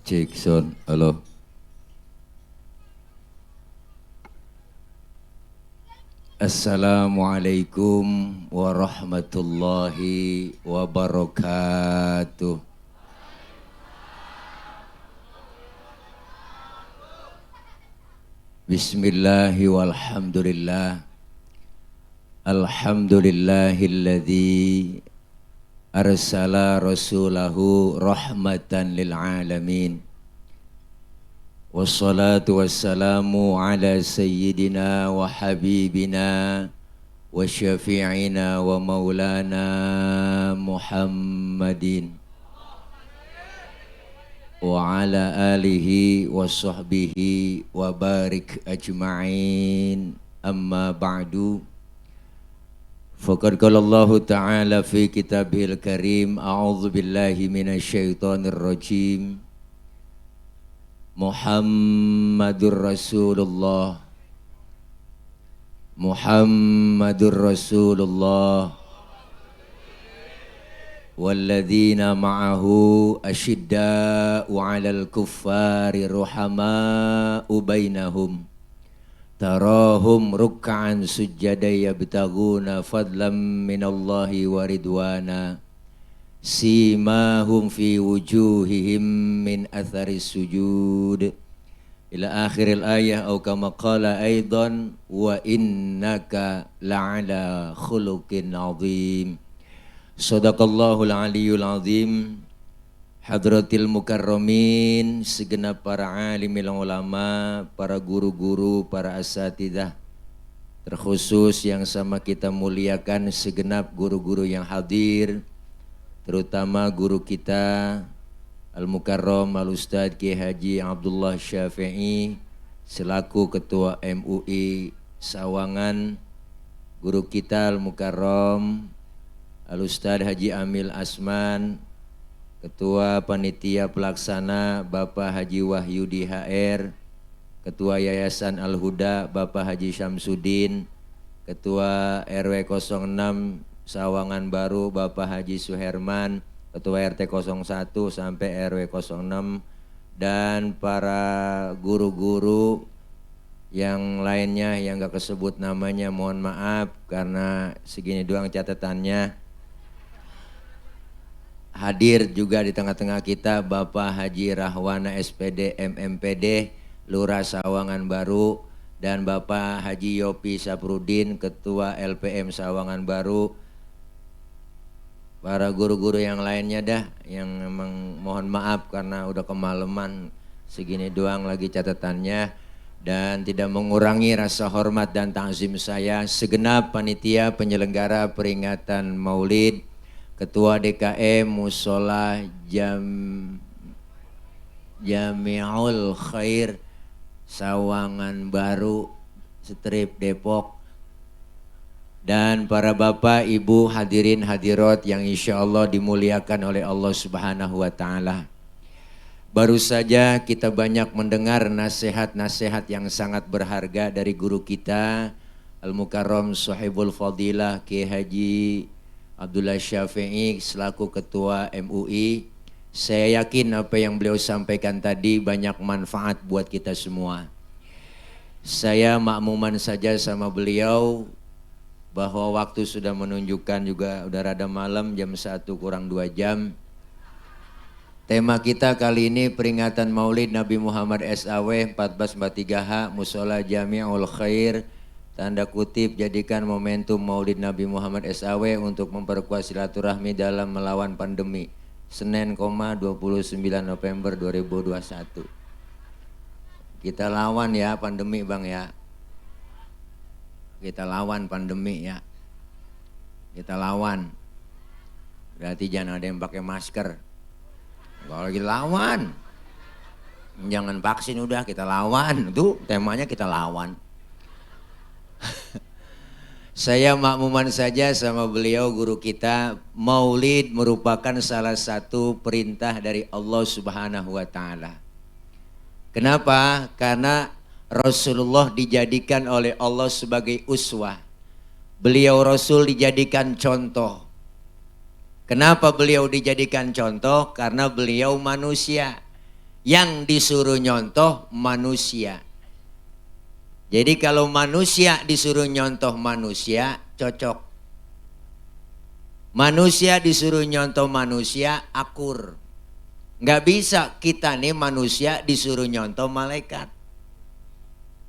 Cek sound, halo. Assalamualaikum warahmatullahi wabarakatuh. Bismillahi walhamdulillah. Alhamdulillahilladzi arsala rasulahu rahmatan lil alamin. Wassalatu wassalamu ala sayyidina wa habibina wa syafi'ina wa maulana Muhammadin wa ala alihi wa sahbihi wa barik ajma'in, amma ba'du. Faqad qala Allah ta'ala fi kitabihil karim, a'udzu billahi minasyaitonir rajim. Muhammadur Rasulullah, Muhammadur Rasulullah, walladzina ma'ahu asyidda'u 'alal kuffari ruhama'u bainahum, tarahum ruk'an sujjada yabtaguna fadlam minallahi wa ridwana, simahum fi wujuhihim min atharis sujud, ila akhiril ayah, au kama qala aidan wa innaka la'ala khuluqin azim. Sadaqallahul aliyul azim. Hadratil mukarramin, segenap para alimil ulama, para guru-guru, para asatidzah, terkhusus yang sama kita muliakan segenap guru-guru yang hadir, terutama guru kita Al-Mukarram Al-Ustadz Kiai Haji Abdullah Syafi'i selaku Ketua MUI Sawangan, guru kita Al-Mukarram Al-Ustadz Haji Amil Asman, Ketua Panitia Pelaksana Bapak Haji Wahyudi HR, Ketua Yayasan Al-Huda Bapak Haji Syamsuddin, Ketua RW 06 Sawangan Baru Bapak Haji Suherman, Ketua RT 01 sampai RW 06, dan para guru-guru yang lainnya yang gak kesebut namanya, mohon maaf karena segini doang catatannya. Hadir juga di tengah-tengah kita Bapak Haji Rahwana SPD MMPD Lurah Sawangan Baru, dan Bapak Haji Yopi Saprudin Ketua LPM Sawangan Baru, para guru-guru yang lainnya dah yang memang mohon maaf karena udah kemalaman, segini doang lagi catatannya, dan tidak mengurangi rasa hormat dan ta'zim saya segenap panitia penyelenggara peringatan Maulid, Ketua DKM Musola Jami'ul Khair Sawangan Baru Strip Depok, dan para bapak, ibu, hadirin hadirat yang insya Allah dimuliakan oleh Allah Subhanahu wa Ta'ala. Baru saja kita banyak mendengar nasihat-nasihat yang sangat berharga dari guru kita Al-Mukarram Sahibul Fadilah Kiai Haji Abdullah Syafi'i selaku Ketua MUI. Saya yakin apa yang beliau sampaikan tadi banyak manfaat buat kita semua. Saya makmuman saja sama beliau bahwa waktu sudah menunjukkan juga udah rada malam, jam 1 kurang 2 jam. Tema kita kali ini peringatan Maulid Nabi Muhammad SAW 1443H Musola Jami'ul Khair, tanda kutip jadikan momentum Maulid Nabi Muhammad SAW untuk memperkuat silaturahmi dalam melawan pandemi. Senin, 29 November 2021. Kita lawan ya pandemi Bang ya. Kita lawan pandemi ya. Kita lawan. Berarti jangan ada yang pakai masker. Kalau lagi lawan. Jangan vaksin udah, kita lawan. Itu temanya kita lawan. Saya makmuman saja sama beliau guru kita. Maulid merupakan salah satu perintah dari Allah Subhanahu wa Ta'ala. Kenapa? Karena Rasulullah dijadikan oleh Allah sebagai uswah. Beliau Rasul dijadikan contoh. Kenapa beliau dijadikan contoh? Karena beliau manusia. Yang disuruh nyontoh manusia. Jadi kalau manusia disuruh nyontoh manusia, cocok. Manusia disuruh nyontoh manusia, akur. Nggak bisa kita nih manusia disuruh nyontoh malaikat.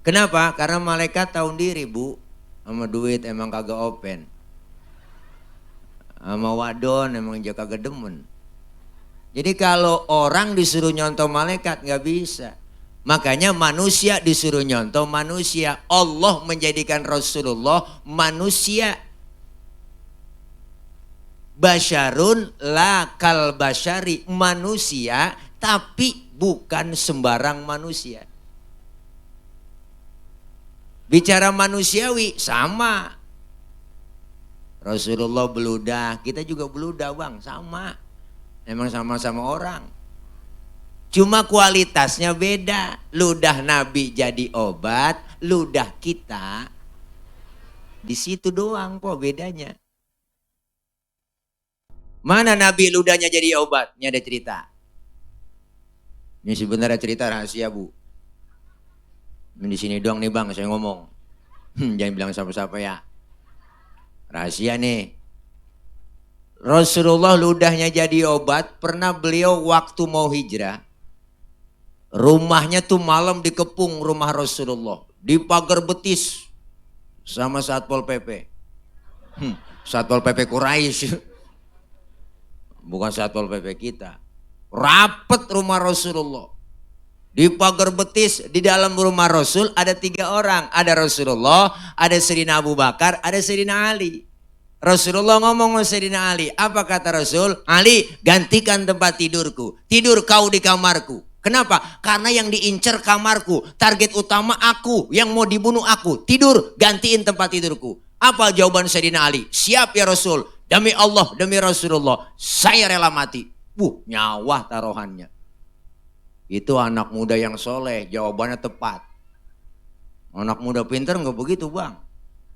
Kenapa? Karena malaikat tahu diri, Bu. Sama duit emang kagak open. Sama wadon emang dia kagak demen. Jadi kalau orang disuruh nyontoh malaikat nggak bisa. Makanya manusia disuruh nyontoh manusia. Allah menjadikan Rasulullah manusia. Basyarun la kal basyari, manusia tapi bukan sembarang manusia. Bicara manusiawi sama. Rasulullah beludah, kita juga beludah bang, sama. Emang sama-sama orang. Cuma kualitasnya beda. Ludah Nabi jadi obat, ludah kita di situ doang kok bedanya. Mana Nabi ludahnya jadi obat? Ini ada cerita. Ini sebenarnya cerita rahasia, Bu. Di sini doang nih bang, saya ngomong. Jangan bilang siapa-siapa ya. Rahasia nih. Rasulullah ludahnya jadi obat. Pernah beliau waktu mau hijrah. Rumahnya tuh malam dikepung rumah Rasulullah. Di pagar betis. Sama Satpol PP. Satpol PP Quraisy. Bukan Satpol PP kita. Rapet rumah Rasulullah. Di pagar betis di dalam rumah Rasul ada 3 orang. Ada Rasulullah, ada Sayyidina Abu Bakar, ada Sayyidina Ali. Rasulullah ngomong sama Sayyidina Ali. Apa kata Rasul? Ali, gantikan tempat tidurku. Tidur kau di kamarku. Kenapa? Karena yang diincar kamarku. Target utama aku. Yang mau dibunuh aku. Tidur, gantiin tempat tidurku. Apa jawaban Sayyidina Ali? Siap ya Rasul. Demi Allah, demi Rasulullah, saya rela mati. Nyawa taruhannya. Itu anak muda yang soleh, jawabannya tepat. Anak muda pinter nggak begitu bang.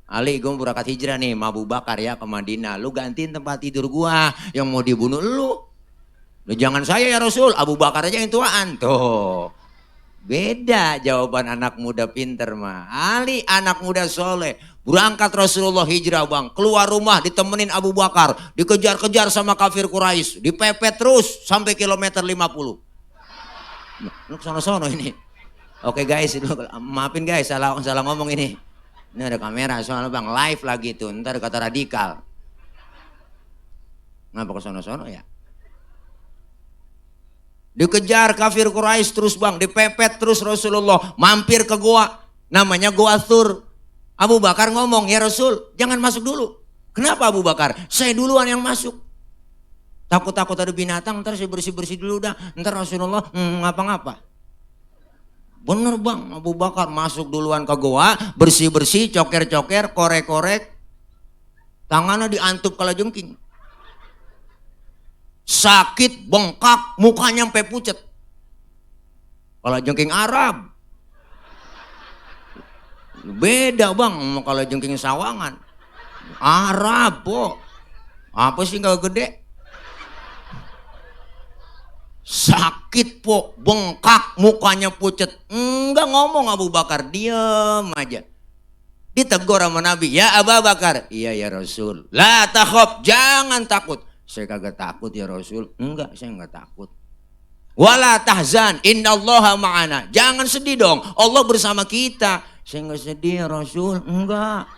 Ali, gue berangkat hijrah nih, sama Abu Bakar ya ke Madinah. Lu gantiin tempat tidur gua, yang mau dibunuh lu. Jangan saya ya Rasul, Abu Bakar aja yang tuaan. Tuh, beda jawaban anak muda pinter mah. Ali anak muda soleh. Berangkat Rasulullah hijrah bang, keluar rumah ditemenin Abu Bakar, dikejar-kejar sama kafir Quraisy, dipepet terus sampai kilometer 50. Lu sono-sono ini. Oke guys, maafin guys, salah ngomong ini. Ini ada kamera soalnya bang, live lagi tuh, ntar kata radikal. Ngapa ke sono-sono ya? Dikejar kafir Quraisy terus bang, dipepet terus Rasulullah, mampir ke goa, namanya Goa Tsur. Abu Bakar ngomong, ya Rasul jangan masuk dulu. Kenapa Abu Bakar? Saya duluan yang masuk. Takut-takut ada binatang, ntar saya bersih-bersih dulu dah. Ntar Rasulullah ngapa-ngapa. Bener bang, Abu Bakar masuk duluan ke goa, bersih-bersih, coker-coker, korek-korek. Tangannya diantup kalajengking. Sakit, bengkak, mukanya sampai pucet. Kalajengking Arab. Beda bang kalau jengking sawangan. Arab po. Apa sih gak gede? Sakit po, bengkak, mukanya pucet. Enggak ngomong Abu Bakar, diam aja. Ditegur sama Nabi, ya Abu Bakar. Iya ya Rasul. La takhaf, jangan takut. Saya kagak takut ya Rasul. Enggak, saya enggak takut. Wala tahzan, innallaha ma'ana. Jangan sedih dong, Allah bersama kita. Saya enggak sedih ya Rasul, enggak.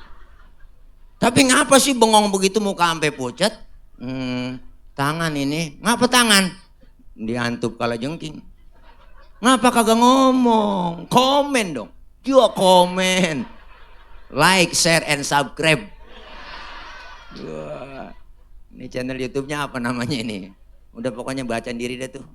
Tapi ngapa sih bengong begitu muka sampai pucat? Tangan ini, ngapa tangan? Diantup kalajengking. Ngapa kagak ngomong? Komen dong. Juga komen. Like, share, and subscribe. Wah, ini channel YouTube-nya apa namanya ini? Udah pokoknya bacaan diri deh tuh.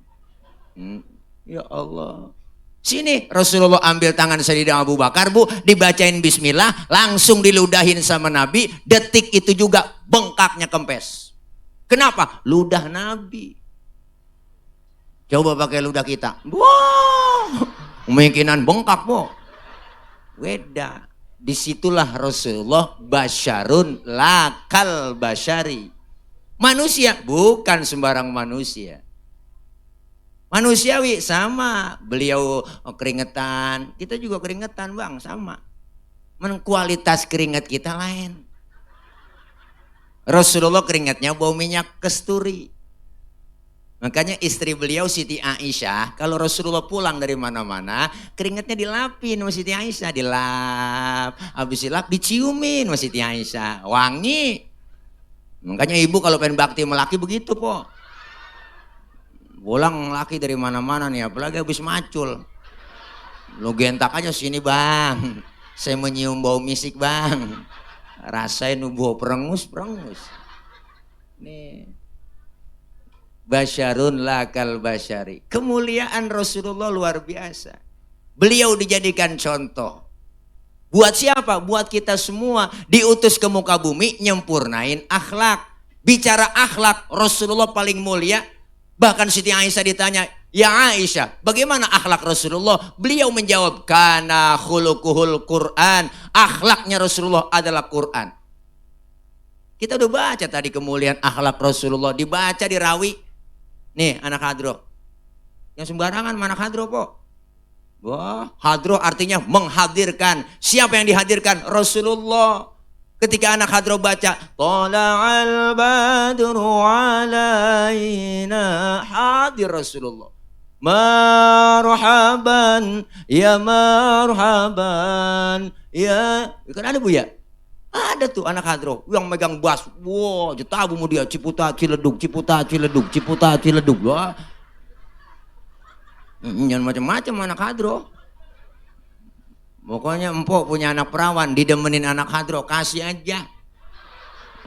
Ya Allah. Sini Rasulullah ambil tangan Sayyidina Abu Bakar bu, dibacain bismillah, langsung diludahin sama Nabi, detik itu juga bengkaknya kempes. Kenapa? Ludah Nabi. Coba pakai ludah kita. Wah, kemungkinan bengkak bu. Weda. Disitulah Rasulullah basyarun lakal basyari. Manusia, bukan sembarang manusia. Manusiawi sama, beliau keringetan, kita juga keringetan bang, sama. Kualitas keringat kita lain. Rasulullah keringatnya bau minyak kasturi. Makanya istri beliau Siti Aisyah, kalau Rasulullah pulang dari mana-mana, keringatnya dilapin sama Siti Aisyah, dilap, habis dilap diciumin sama Siti Aisyah, wangi. Makanya ibu kalau pengen bakti sama laki begitu po. Pulang laki dari mana-mana nih, apalagi habis macul. Lo gentak aja sini bang, saya menyium bau misik bang. Rasain bau perengus. Nih. Basyarun lakal basyari. Kemuliaan Rasulullah luar biasa. Beliau dijadikan contoh. Buat siapa? Buat kita semua. Diutus ke muka bumi nyempurnain akhlak. Bicara akhlak Rasulullah paling mulia. Bahkan Siti Aisyah ditanya, ya Aisyah, bagaimana akhlak Rasulullah? Beliau menjawab, kana khuluquhul Quran. Akhlaknya Rasulullah adalah Quran. Kita udah baca tadi kemuliaan akhlak Rasulullah. Dibaca di rawi. Nih anak hadroh. Yang sembarangan mana hadroh po? Wah, hadroh artinya menghadirkan. Siapa yang dihadirkan? Rasulullah. Ketika anak hadroh baca, Tala'al badru alaina, hadir Rasulullah. Marhaban, ya marhaban, ya. Kan ada bu ya? Ada tuh anak hadroh yang megang bas. Wow, jetabu mu dia, Ciputat, Ciledug, Ciputat, Ciledug, Ciputat, Ciledug. Wah. Jangan macam-macam anak hadroh. Pokoknya empok punya anak perawan, didemenin anak hadroh, kasih aja.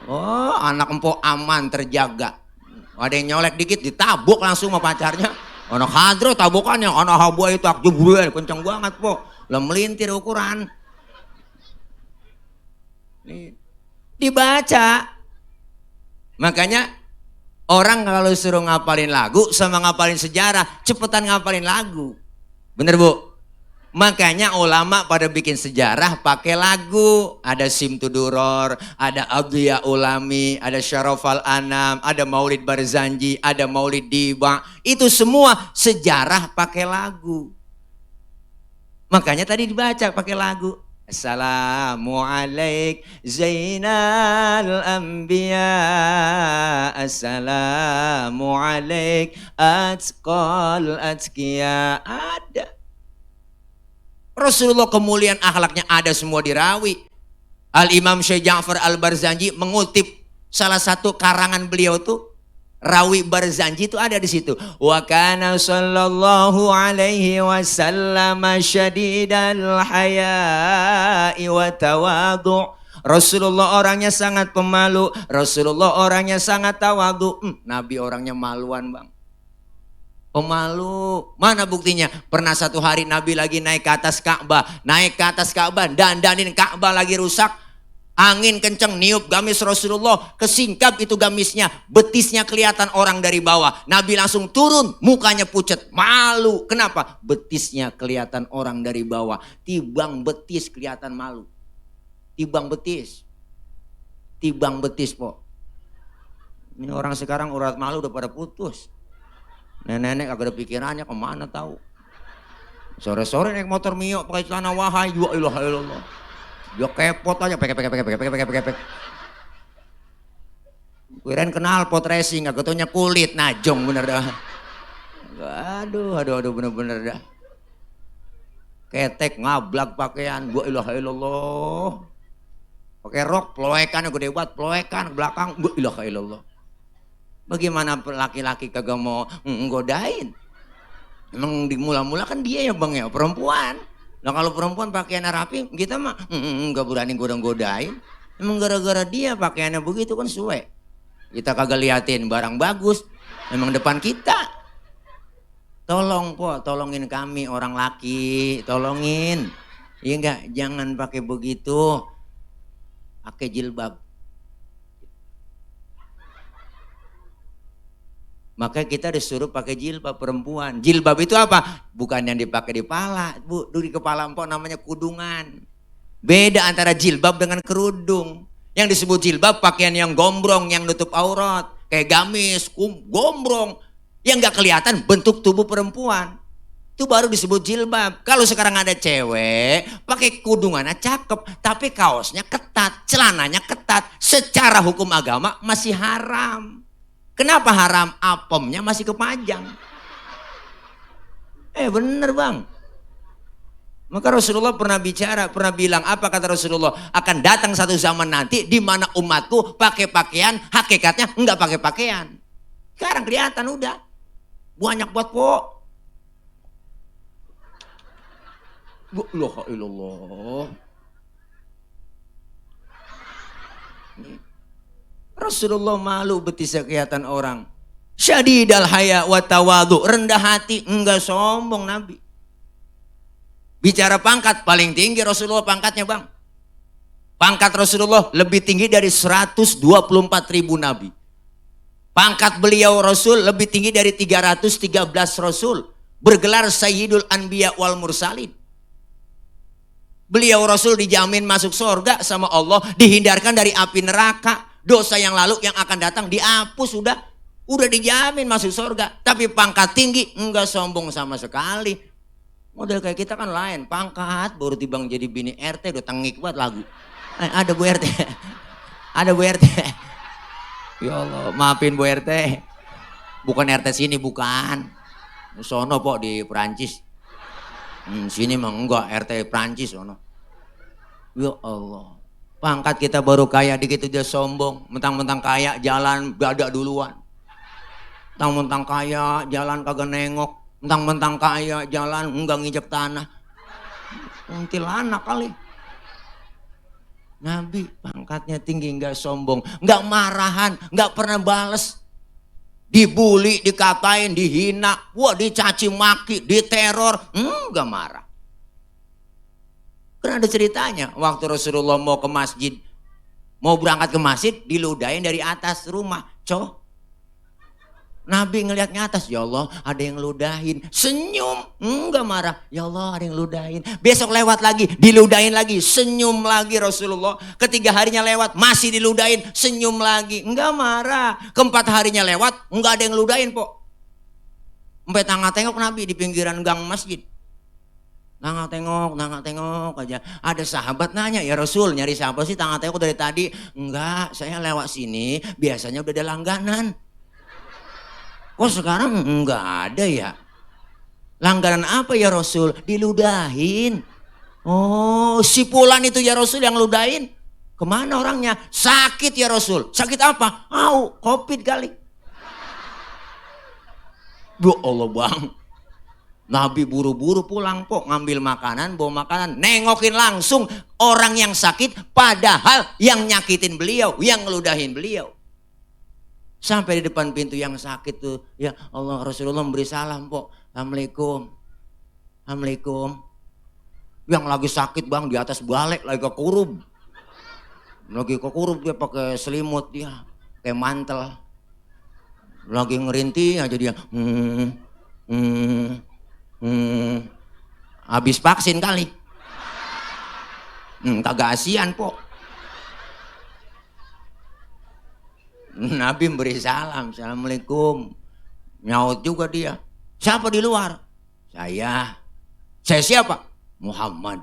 Oh, anak empok aman, terjaga. Ada yang nyolek dikit, ditabuk langsung sama pacarnya. Anak hadroh tabukannya, anak habu itu akjubul, kenceng banget po. Lah melintir ukuran. Nih, dibaca. Makanya orang kalau suruh ngapalin lagu sama ngapalin sejarah, cepetan ngapalin lagu. Bener bu? Makanya ulama pada bikin sejarah pakai lagu. Ada Simtuduror, ada Abdiya Ulami, ada Syarafal Anam, ada Maulid Barzanji, ada Maulid Diba. Itu semua sejarah pakai lagu. Makanya tadi dibaca pakai lagu. Assalamualaikum Zainal Anbiya, Assalamualaikum Atqal Atqiya. Ada. Rasulullah kemuliaan akhlaknya ada semua di rawi. Al-Imam Syekh Ja'far Al-Barzanji mengutip salah satu karangan beliau tuh, rawi Barzanji itu ada di situ. Wa kana sallallahu alaihi wasallam syadidal haya'i wa tawadhu'. Rasulullah orangnya sangat pemalu, Rasulullah orangnya sangat tawadhu. Nabi orangnya maluan bang. Pemalu. Mana buktinya? Pernah satu hari Nabi lagi naik ke atas Ka'bah. Naik ke atas Ka'bah, dandanin Ka'bah lagi rusak. Angin kenceng niup gamis Rasulullah. Kesingkap itu gamisnya. Betisnya kelihatan orang dari bawah. Nabi langsung turun. Mukanya pucat. Malu. Kenapa? Betisnya kelihatan orang dari bawah. Tibang betis kelihatan malu. Tibang betis. Tibang betis po. Ini orang sekarang urat malu udah pada putus. Nenek-nenek agak ada pikirannya kemana tahu. Sore-sore naik motor Mio pakai celana wahai, ya ilah ilallah. Dia kepot aja, pek. Kirain kenal pot racing, agak taunya kulit najong bener dah. Aduh bener-bener dah. Ketek ngablak pakaian, ya ilah ilallah. Pakai rok, ploekan gede banget, ploekan belakang, ya ilah ilallah. Bagaimana laki-laki kagak mau nggodain? Emang di mula-mula kan dia ya bang ya, perempuan. Nah kalau perempuan pakaiannya rapi, kita mah nggak berani godain. Emang gara-gara dia pakaiannya begitu kan suwe. Kita kagak liatin barang bagus, emang depan kita. Tolong po, tolongin kami orang laki, tolongin. Iya enggak, jangan pakai begitu. Pakai jilbab. Maka kita disuruh pakai jilbab perempuan. Jilbab itu apa? Bukan yang dipakai di pala, bu. Di kepala empok namanya kudungan. Beda antara jilbab dengan kerudung. Yang disebut jilbab pakaian yang gombrong, yang nutup aurat. Kayak gamis, gombrong. Yang nggak kelihatan bentuk tubuh perempuan. Itu baru disebut jilbab. Kalau sekarang ada cewek pakai kudungannya cakep, tapi kaosnya ketat, celananya ketat. Secara hukum agama masih haram. Kenapa haram? Apemnya masih kepajang. Bener bang. Maka Rasulullah pernah bicara, pernah bilang, apa kata Rasulullah? Akan datang satu zaman nanti di mana umatku pakai pakaian, hakikatnya enggak pakai pakaian. Sekarang kelihatan udah. Banyak buat po. La ilallah. Rasulullah malu betis kelihatan orang. Syadidal haya wa tawadu, rendah hati, enggak sombong Nabi. Bicara pangkat paling tinggi Rasulullah pangkatnya bang. Pangkat Rasulullah lebih tinggi dari 124.000 Nabi. Pangkat beliau Rasul lebih tinggi dari 313 Rasul. Bergelar Sayyidul Anbiya wal Mursalin. Beliau Rasul dijamin masuk surga sama Allah, dihindarkan dari api neraka. Dosa yang lalu yang akan datang dihapus sudah. Udah dijamin masuk surga. Tapi pangkat tinggi enggak sombong sama sekali. Model kayak kita kan lain. Pangkat baru tibang jadi bini RT udah tengik banget lagu. Ada Bu RT. Ada Bu RT. Ya Allah, maafin Bu RT. Bukan RT sini, bukan. Sono pok di Perancis. Sini mah enggak, RT Perancis sono. Ya Allah. Pangkat kita baru kaya dikit dia sombong. Mentang-mentang kaya jalan gada duluan. Mentang-mentang kaya jalan kagak nengok. Mentang-mentang kaya jalan enggak nginjek tanah. Kuntilanak kali. Nabi pangkatnya tinggi enggak sombong. Enggak marahan, enggak pernah bales. Dibully, dikatain, dihina, wah dicaci maki, diteror, enggak marah. Karena ada ceritanya, waktu Rasulullah mau ke masjid, mau berangkat ke masjid, diludahin dari atas rumah, Nabi ngelihatnya atas, ya Allah ada yang ludahin, senyum, enggak marah, ya Allah ada yang ludahin. Besok lewat lagi, diludahin lagi, senyum lagi Rasulullah. Ketiga harinya lewat, masih diludahin, senyum lagi, enggak marah. Keempat harinya lewat, enggak ada yang ludahin po. Sampai tengok Nabi di pinggiran gang masjid. Tengok aja. Ada sahabat nanya, ya Rasul nyari siapa sih tengok dari tadi? Enggak, saya lewat sini, biasanya udah ada langganan. Kok sekarang enggak ada ya? Langganan apa ya Rasul? Diludahin. Oh, si Fulan itu ya Rasul yang ludahin. Kemana orangnya? Sakit ya Rasul. Sakit apa? Covid kali. Ya Allah bang. Nabi buru-buru pulang po, ngambil makanan, bawa makanan, nengokin langsung orang yang sakit, padahal yang nyakitin beliau, yang ngeludahin beliau. Sampai di depan pintu yang sakit tuh, ya Allah Rasulullah memberi salam po, Assalamualaikum, Assalamualaikum. Yang lagi sakit bang di atas balik lagi kekurub, dia pakai selimut dia, kayak mantel, lagi ngerintih aja dia, habis vaksin kali, kagak asian po. Nabi memberi salam, Assalamualaikum. Nyaut juga dia. Siapa di luar? Saya siapa? Muhammad.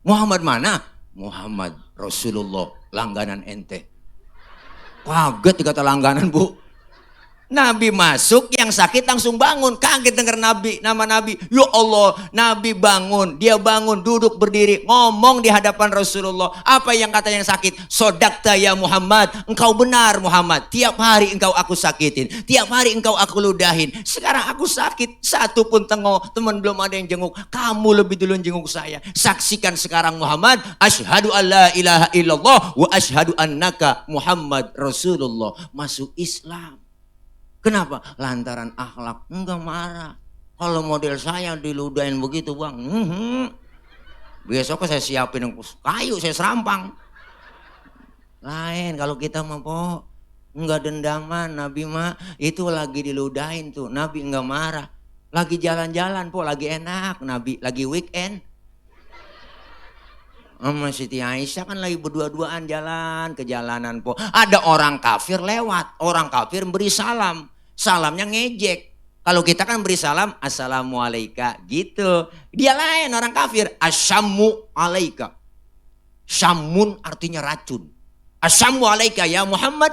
Muhammad mana? Muhammad Rasulullah, langganan ente. Kaget dikata langganan bu. Nabi masuk, yang sakit langsung bangun. Kaget dengar Nabi, nama Nabi. Ya Allah, Nabi bangun. Dia bangun, duduk, berdiri, ngomong di hadapan Rasulullah. Apa yang kata yang sakit? Sodakta ya Muhammad. Engkau benar Muhammad. Tiap hari engkau aku sakitin. Tiap hari engkau aku ludahin. Sekarang aku sakit. Satu pun tengok, teman belum ada yang jenguk. Kamu lebih dulu jenguk saya. Saksikan sekarang Muhammad. Asyhadu an la ilaha illallah wa asyhadu annaka Muhammad Rasulullah. Masuk Islam. Kenapa? Lantaran akhlak, enggak marah. Kalau model saya diludahin begitu bang, besok saya siapin kayu, saya serampang. Lain kalau kita mah po, enggak dendaman. Nabi mah itu lagi diludahin tuh, Nabi enggak marah. Lagi jalan-jalan po, lagi enak, Nabi lagi weekend. Sama Siti Aisyah kan lagi berdua-duaan jalan ke jalanan po. Ada orang kafir lewat, orang kafir beri salam. Salamnya ngejek. Kalau kita kan beri salam, assalamualaikum gitu. Dia lain orang kafir, asyamu alaika. Syamun artinya racun. Asyamu alaika ya Muhammad.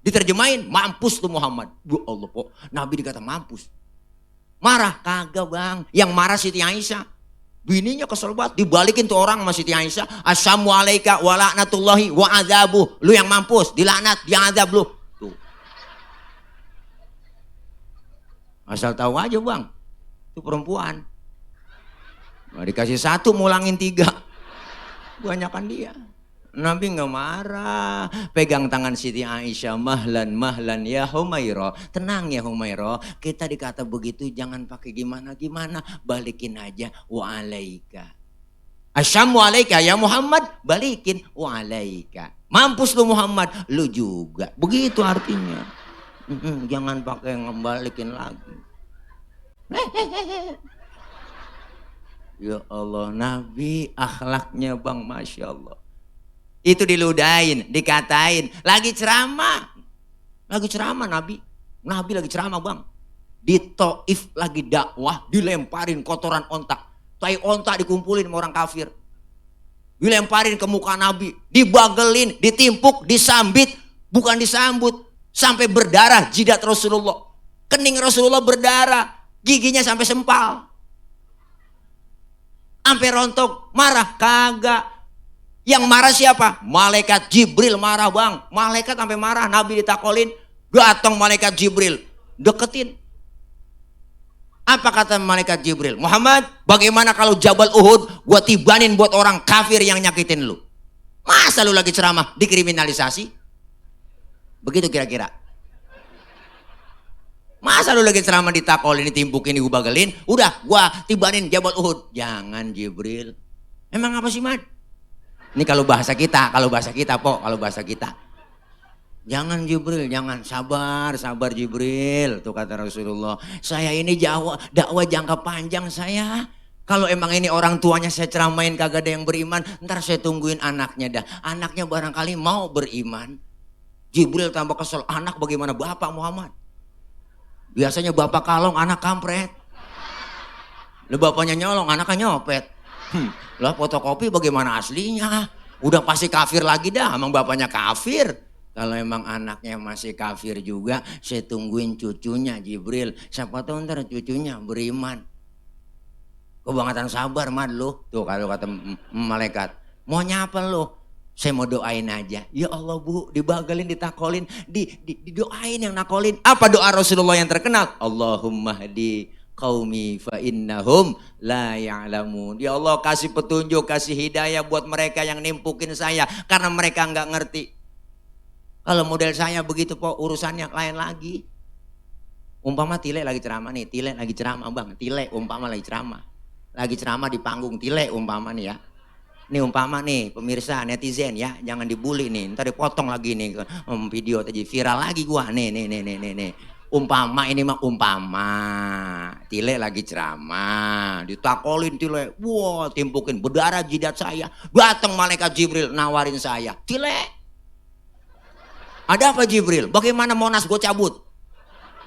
Diterjemahin, mampus tuh Muhammad. Ya Allah kok, Nabi dikata mampus. Marah, kagak bang. Yang marah Siti Aisyah. Bininya kesel banget, dibalikin tuh orang sama Siti Aisyah. Asyamu alaika wa la'natullahi wa azabuh. Lu yang mampus, dilaknat, dia azab lu. Tuh. Asal tahu aja bang, itu perempuan. Nggak dikasih satu, mulangin 3. Banyakan dia. Nabi nggak marah, pegang tangan Siti Aisyah, mahlan mahlan ya Humairah, tenang ya Humairah, kita dikata begitu jangan pakai gimana-gimana, balikin aja wa alaika. Asyamu alaika ya Muhammad, balikin wa alaika. Mampus lu Muhammad, lu juga. Begitu artinya. Jangan pakai ngembalikin lagi. Ya Allah, Nabi akhlaknya bang, Masya Allah. Itu diludahin, dikatain, lagi ceramah Nabi lagi ceramah bang, di Taif lagi dakwah, dilemparin kotoran ontak, tai ontak dikumpulin sama orang kafir, dilemparin ke muka Nabi, dibagelin, ditimpuk, disambit, bukan disambut, sampai berdarah jidat Rasulullah, kening Rasulullah berdarah, giginya sampai sempal, sampai rontok, marah kagak. Yang marah siapa? Malaikat Jibril marah bang. Malaikat sampai marah. Nabi ditakolin. Datang malaikat Jibril. Deketin. Apa kata malaikat Jibril? Muhammad, bagaimana kalau Jabal Uhud gua tibanin buat orang kafir yang nyakitin lu? Masa lu lagi ceramah dikriminalisasi? Begitu kira-kira. Masa lu lagi ceramah ditakolin, ditimpukin, diubagelin? Udah gua tibanin Jabal Uhud. Jangan Jibril. Emang apa sih, Mad? Ini kalau bahasa kita, kalau bahasa kita. Jangan Jibril, jangan, sabar Jibril, tuh kata Rasulullah. Saya ini dakwah jangka panjang saya. Kalau emang ini orang tuanya saya ceramain kagak ada yang beriman, ntar saya tungguin anaknya dah. Anaknya barangkali mau beriman. Jibril tambah kesel, anak bagaimana Bapak Muhammad? Biasanya bapak kalong, anak kampret. Lah bapaknya nyolong, anaknya nyopet. Lah fotokopi bagaimana aslinya? Udah pasti kafir lagi dah, emang bapaknya kafir. Kalau emang anaknya masih kafir juga, saya tungguin cucunya Jibril. Siapa tahu ntar cucunya beriman. Kebangetan sabar mad lu. Tuh kalau kata malaikat, mau nyapa lu? Saya mau doain aja. Ya Allah bu, dibagalin, ditakolin, didoain yang nakolin. Apa doa Rasulullah yang terkenal? Allahumma hadi qaumi fa innahum la ya'lamun. Ya Allah kasih petunjuk, kasih hidayah buat mereka yang nimpukin saya karena mereka nggak ngerti. Kalau model saya begitu kok urusannya lain lagi. Umpama Tile lagi ceramah nih, Tile lagi ceramah bang, Tile umpama lagi ceramah di panggung, Tile umpama nih ya. Nih umpama nih pemirsa netizen ya, jangan dibully nih, ntar dipotong lagi nih video tadi viral lagi gua nih. Umpama ini mah umpama Tile lagi ceramah, ditakolin Tile, wah timpukin berdarah jidat saya, datang malaikat Jibril nawarin saya, Tile, ada apa Jibril? Bagaimana Monas gue cabut?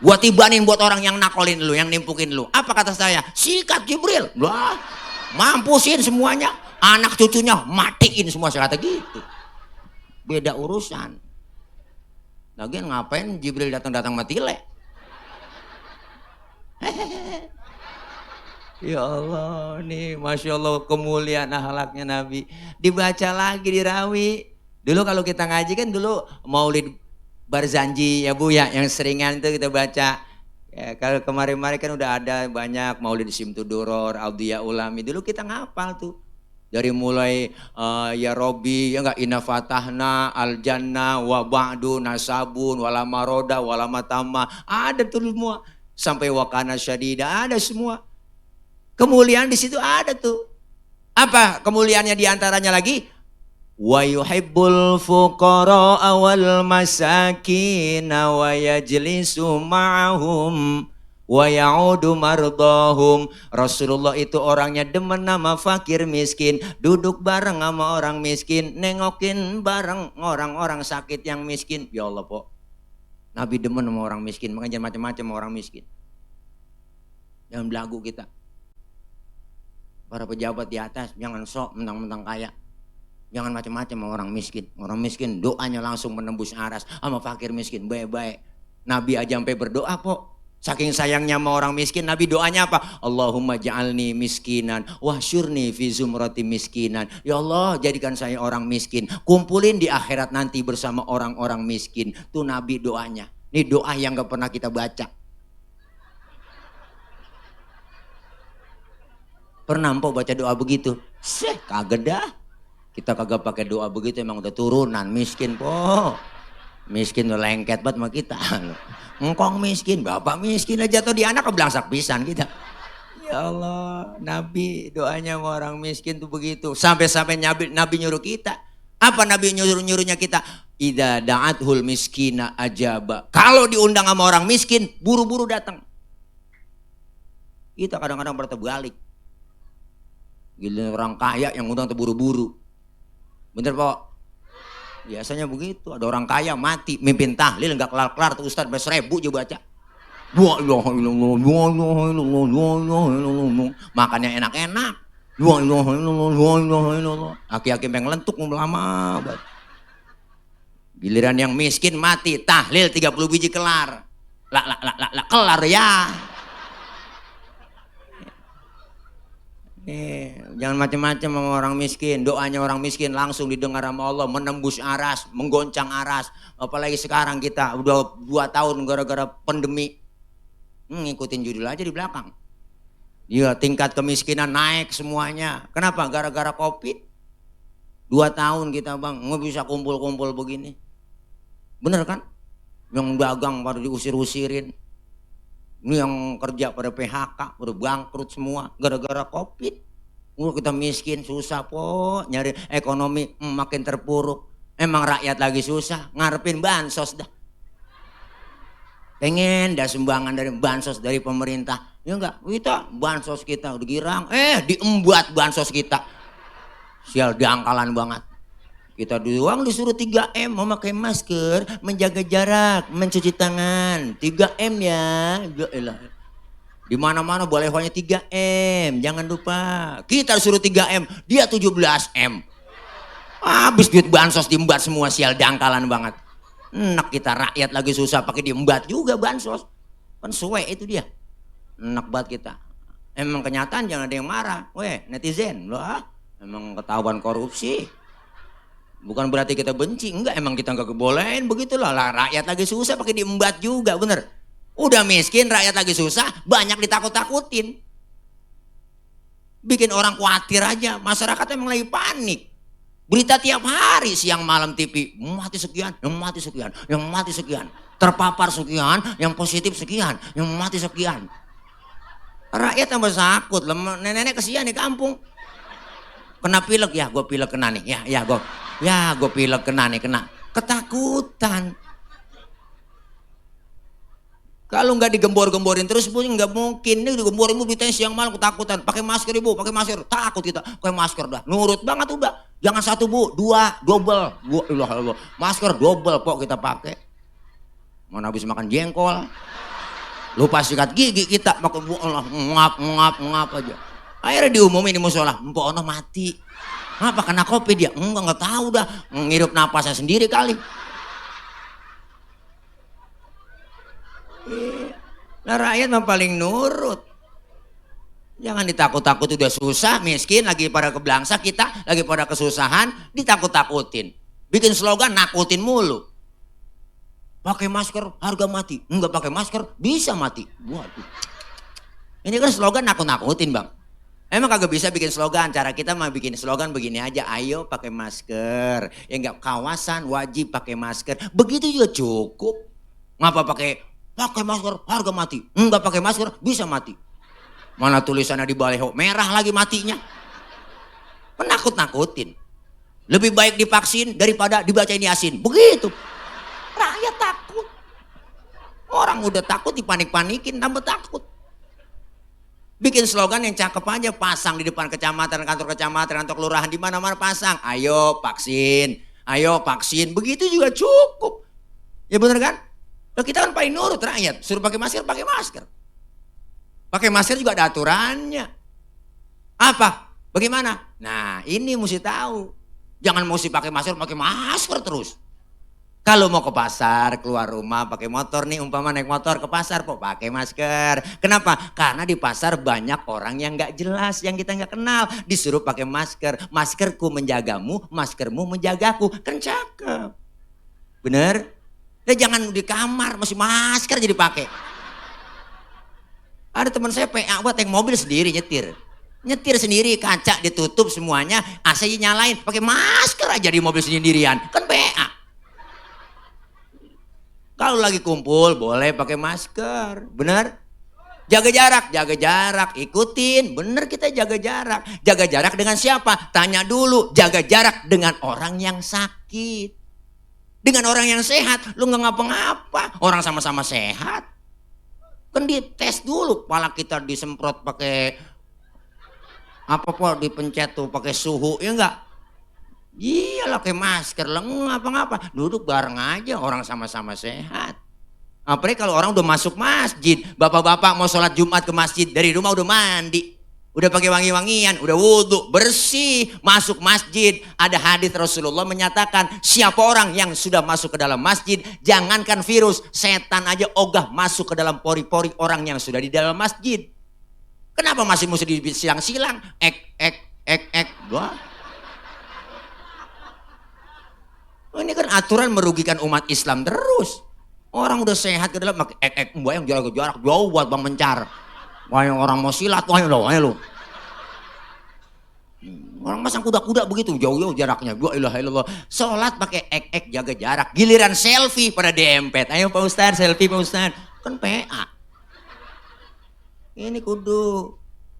Gue tibanin buat orang yang nakolin lu, yang nimpukin lu. Apa kata saya? Sikat Jibril, wah mampusin semuanya, anak cucunya matiin semua, saya kata gitu. Beda urusan. Lagian ngapain Jibril datang sama Tile? Ya Allah, nih Masya Allah kemuliaan akhlaknya Nabi. Dibaca lagi di Rawi. Dulu kalau kita ngaji kan dulu Maulid Barzanji ya Bu ya, yang seringan itu kita baca. Ya, kalau kemarin-kemarin kan udah ada banyak Maulid Simtuduror, Audia Ulami. Dulu kita ngapal tuh. Dari mulai ya Robi, ya enggak, Inna Fatahna, Al Jannah, wa ba'du nasabun, wala maroda, wala matama. Ada tuh semua. Sampai wakana syadida, ada semua. Kemuliaan di situ ada tuh. Apa kemuliaannya diantaranya lagi? Wa yuhibbul fuqara wal masakin wa yajlisu ma'ahum wa ya'udu mardahum. Rasulullah itu orangnya demen sama fakir miskin, duduk bareng sama orang miskin, nengokin bareng orang-orang sakit yang miskin. Ya Allah po, Nabi demen sama orang miskin, makanya jangan macam-macam sama orang miskin. Jangan belagu kita. Para pejabat di atas jangan sok mentang-mentang kaya. Jangan macam-macam sama orang miskin. Orang miskin doanya langsung menembus aras. Sama fakir miskin baik-baik. Nabi aja sampai berdoa kok. Saking sayangnya sama orang miskin, Nabi doanya apa? Allahumma ja'alni miskinan wahsyurni fi zumrati miskinan. Ya Allah, jadikan saya orang miskin. Kumpulin di akhirat nanti bersama orang-orang miskin. Itu Nabi doanya. Ini doa yang gak pernah kita baca. Pernah mpok baca doa begitu? Kagak dah. Kita kagak pakai doa begitu, emang udah turunan miskin po. Miskin udah lengket banget sama kita. Engkong miskin, bapak miskin aja tuh di anak kebelangsak pisan kita. Ya Allah, Nabi doanya sama orang miskin tuh begitu. Sampai-sampai Nabi nyuruh kita. Apa Nabi nyuruhnya kita? Idza da'athul miskina ajaba. Kalau diundang sama orang miskin, buru-buru datang. Kita kadang-kadang berterbalik. Gila orang kaya yang undang terburu-buru. Bener Pak? Biasanya begitu, ada orang kaya mati, mimpin tahlil nggak kelar-kelar tuh Ustadz, 1000 juga baca. Makannya enak-enak. Aki-aki pengen lentuk lama banget. Giliran yang miskin mati, tahlil 30 biji kelar. Kelar ya. Jangan macam-macam sama orang miskin. Doanya orang miskin langsung didengar sama Allah, menembus aras, menggoncang aras. Apalagi sekarang kita udah 2 tahun gara-gara pandemi. Ngikutin judul aja di belakang. Ya, tingkat kemiskinan naik semuanya. Kenapa? Gara-gara Covid. 2 tahun kita bang nggak bisa kumpul-kumpul begini. Bener kan? Yang dagang pada diusir-usirin. Ini yang kerja pada PHK, pada bangkrut semua gara-gara Covid. Kita miskin, susah po, nyari ekonomi makin terpuruk. Emang rakyat lagi susah, ngarepin bansos dah. Pengen dah sumbangan dari bansos dari pemerintah. Ya enggak, kita bansos kita udah girang, diembat bansos kita. Sial dangkalan banget. Kita doang disuruh 3M, memakai masker, menjaga jarak, mencuci tangan. 3M ya. Di mana-mana balehonya 3M, jangan lupa. Kita disuruh 3M, dia 17M. Habis duit bansos diembat semua, sial dangkalan banget. Enak kita rakyat lagi susah pakai diembat juga bansos. Kan suwe itu dia. Enak banget kita. Emang kenyataan jangan ada yang marah. Weh, netizen, loh emang ketahuan korupsi. Bukan berarti kita benci, enggak, emang kita enggak kebolehin begitulah. Lah rakyat lagi susah pakai diembat juga, bener. Udah miskin, rakyat lagi susah, banyak ditakut-takutin. Bikin orang khawatir aja, masyarakat emang lagi panik. Berita tiap hari siang malam TV, mati sekian, yang mati sekian, yang mati sekian. Terpapar sekian, yang positif sekian, yang mati sekian. Rakyat tambah sakut, nenek-nenek kesian di kampung. Kena pilek ya, gue pilek kena nih, gue pilek kena nih, kena. Ketakutan. Kalau nggak digembor-gemborin terus pun nggak mungkin. Ini digembor ibu ditanya siang malam ketakutan. Pakai masker ibu, pakai masker. Takut kita. Pakai masker dah. Nurut banget udah. Jangan 1 bu, 2, double. Masker double kok kita pakai. Mana habis makan jengkol. Lupa sikat gigi kita pakai ngap aja. Akhirnya diumumin di musola, Mpok Ono mati. Apa kena Covid dia? Enggak tahu dah. Ngirup napasnya sendiri kali. Nah rakyat mah paling nurut. Jangan ditakut-takut, udah susah, miskin, lagi pada kebelangsa, kita lagi pada kesusahan, ditakut-takutin. Bikin slogan nakutin mulu. Pakai masker harga mati. Enggak pakai masker bisa mati. Waduh. Ini kan slogan nakut-nakutin bang. Emang kagak bisa bikin slogan. Cara kita mah bikin slogan begini aja. Ayo pakai masker. Ya enggak, kawasan wajib pakai masker. Begitu juga cukup. Ngapa pakai masker harga mati? Enggak pakai masker bisa mati. Mana tulisannya di baleho merah lagi matinya. Penakut-nakutin. Lebih baik divaksin daripada dibacain Yasin. Begitu. Rakyat takut. Orang udah takut dipanik-panikin tambah takut. Bikin slogan yang cakep aja, pasang di depan kecamatan, kantor kecamatan, kantor kelurahan, di mana-mana pasang. Ayo vaksin, ayo vaksin. Begitu juga cukup. Ya bener kan? Nah, kita kan paling nurut rakyat. Suruh pakai masker, pakai masker. Pakai masker juga ada aturannya. Apa? Bagaimana? Nah, ini mesti tahu. Jangan mesti pakai masker terus. Kalau mau ke pasar, keluar rumah pakai motor nih, umpama naik motor ke pasar, kok pakai masker. Kenapa? Karena di pasar banyak orang yang nggak jelas, yang kita nggak kenal. Disuruh pakai masker. Maskerku menjagamu, maskermu menjagaku. Kan cakep. Bener? Ya jangan di kamar, masih masker jadi pakai. Ada teman saya PA buat naik mobil sendiri nyetir. Nyetir sendiri, kaca ditutup semuanya, AC nyalain, pakai masker aja di mobil sendirian. Kan PA. Kalau lagi kumpul boleh pakai masker, bener? Jaga jarak, ikutin, bener kita jaga jarak. Jaga jarak dengan siapa? Tanya dulu, jaga jarak dengan orang yang sakit. Dengan orang yang sehat, lu gak ngapa-ngapa, orang sama-sama sehat. Kan dites dulu, kepala kita disemprot pakai apa po, dipencet tuh pakai suhu, ya enggak? Iyalah pakai masker, ngapa-ngapa, duduk bareng aja, orang sama-sama sehat. Apalagi kalau orang udah masuk masjid, bapak-bapak mau sholat Jumat ke masjid, dari rumah udah mandi, udah pakai wangi-wangian, udah wudhu, bersih, masuk masjid. Ada hadis Rasulullah menyatakan, siapa orang yang sudah masuk ke dalam masjid, jangankan virus, setan aja ogah masuk ke dalam pori-pori orang yang sudah di dalam masjid. Kenapa masih mesti disilang-silang? Wah. Ini kan aturan merugikan umat Islam terus. Orang udah sehat ke dalam pakai yang jarak jauh buat bang mencar. Wah, yang orang mau silat, wah lo. Orang masang kuda-kuda begitu jauh-jauh jaraknya. Wa ilaha illallah. Salat pakai jaga jarak. Giliran selfie pada dempet. Ayo Pak Ustaz, selfie Pak Ustaz. Kan PA. Ini kudu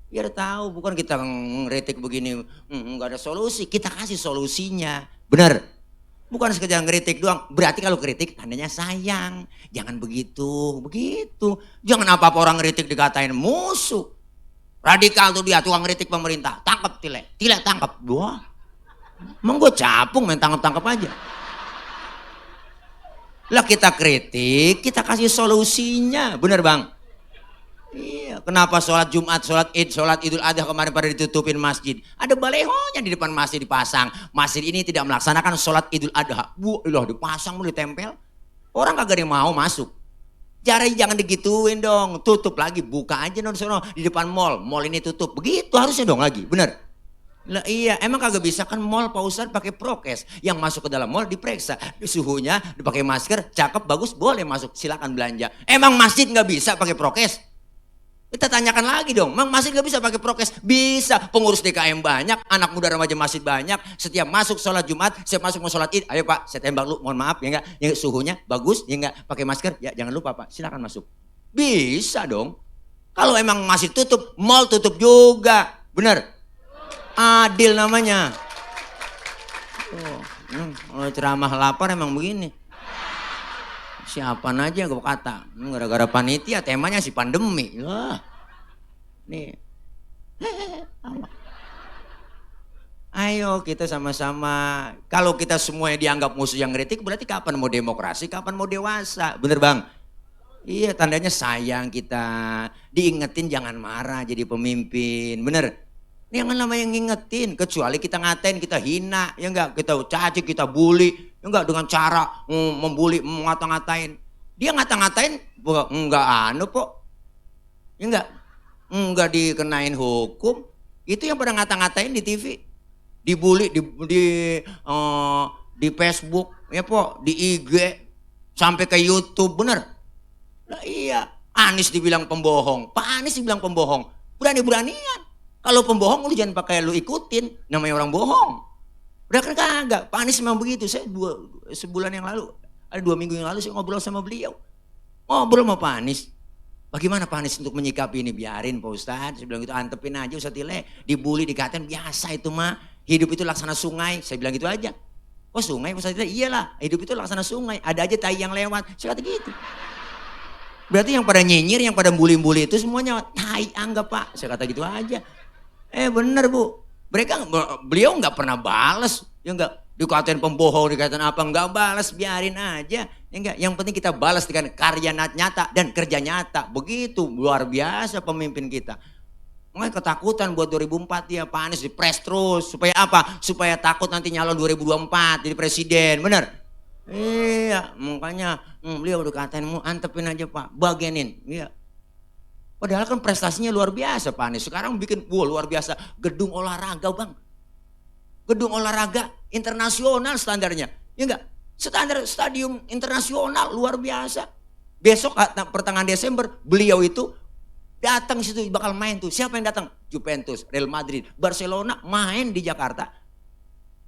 biar tahu, bukan kita ngeritik begini nggak ada solusi, kita kasih solusinya. Bener. Bukan sekedar ngeritik doang. Berarti kalau kritik tandanya sayang. Jangan begitu. Jangan apa-apa orang ngeritik dikatain musuh. Radikal tuh dia, tukang ngeritik pemerintah. Tangkap Tile tangkap. Wah. Emang gue capung main tangkap aja. Lah kita kritik, kita kasih solusinya. Bener bang? Iya, kenapa sholat Jumat, sholat Id, sholat Idul Adha kemarin pada ditutupin masjid? Ada balehonya di depan masjid dipasang. Masjid ini tidak melaksanakan sholat Idul Adha. Wah, dipasang mulai ditempel. Orang kagak ada yang mau masuk. Jangan digituin dong. Tutup lagi, buka aja dong sono di depan mall. Mall ini tutup. Begitu harusnya dong lagi, bener? Lah iya, emang kagak bisa kan mall Pak Ustadz pakai prokes. Yang masuk ke dalam mall diperiksa. Suhunya dipakai masker, cakep, bagus, boleh masuk. Silakan belanja. Emang masjid nggak bisa pakai prokes? Kita tanyakan lagi dong, emang masjid gak bisa pakai prokes? Bisa, pengurus DKM banyak, anak muda remaja masjid banyak. Setiap masuk sholat Jumat, setiap masuk mau sholat Id, ayo Pak, saya tembak lu, mohon maaf ya enggak, ya suhunya bagus, ya enggak, pakai masker, ya jangan lupa Pak, silakan masuk. Bisa dong. Kalau emang masih tutup, mall tutup juga, bener? Adil namanya. Oh, ceramah lapar emang begini. Siapa aja gue kata, gara-gara panitia temanya si pandemi. Wah, nih, ayo kita sama-sama. Kalau kita semuanya dianggap musuh yang ngeritik, berarti kapan mau demokrasi, kapan mau dewasa, bener bang? Iya, tandanya sayang kita, diingetin jangan marah jadi pemimpin, bener? Ini yang namanya ngingetin, kecuali kita ngatain, kita hina, ya enggak, kita caci, kita bully. Enggak dengan cara membuli, ngata-ngatain. Dia ngata-ngatain enggak po. Ya enggak dikenain hukum. Itu yang pada ngata-ngatain di TV. Dibully di Facebook, ya po, di IG sampai ke YouTube, bener. Lah iya, Anies dibilang pembohong. Pak Anies dibilang pembohong. Berani-beranian. Kalau pembohong lu jangan pakai lu ikutin, namanya orang bohong. Udah kan kagak, Pak Anies memang begitu. Saya sebulan yang lalu, ada 2 minggu yang lalu saya ngobrol sama beliau. Ngobrol sama Pak Anies. Bagaimana Pak Anies untuk menyikapi ini? Biarin Pak Ustadz, saya bilang gitu, antepin aja Ustadz Tile. Dibully, dikatain, biasa itu mah. Hidup itu laksana sungai, saya bilang gitu aja. Oh sungai Pak Ustadz Tile? Iyalah, hidup itu laksana sungai. Ada aja tai yang lewat, saya kata gitu. Berarti yang pada nyinyir, yang pada bully-bully itu semuanya tai anggap Pak. Saya kata gitu aja. Bener Bu. Beliau nggak pernah balas, ya nggak dikatain pembohong, dikatain apa nggak balas, biarin aja, ya Ya enggak, yang penting kita balas dengan karya nyata dan kerja nyata. Begitu luar biasa pemimpin kita. Makanya ketakutan buat 2004 ya Pak Anies dipres terus. Supaya apa? Supaya takut nanti nyalon 2024 jadi presiden. Bener? Iya, makanya beliau udah katain mau antepin aja Pak, bagianin. Iya. Padahal kan prestasinya luar biasa Pak Anies. Sekarang bikin, wah luar biasa, gedung olahraga Bang. Gedung olahraga internasional standarnya. Ya enggak? Standar stadium internasional luar biasa. Besok pertengahan Desember beliau itu datang situ bakal main tuh. Siapa yang datang? Juventus, Real Madrid, Barcelona main di Jakarta.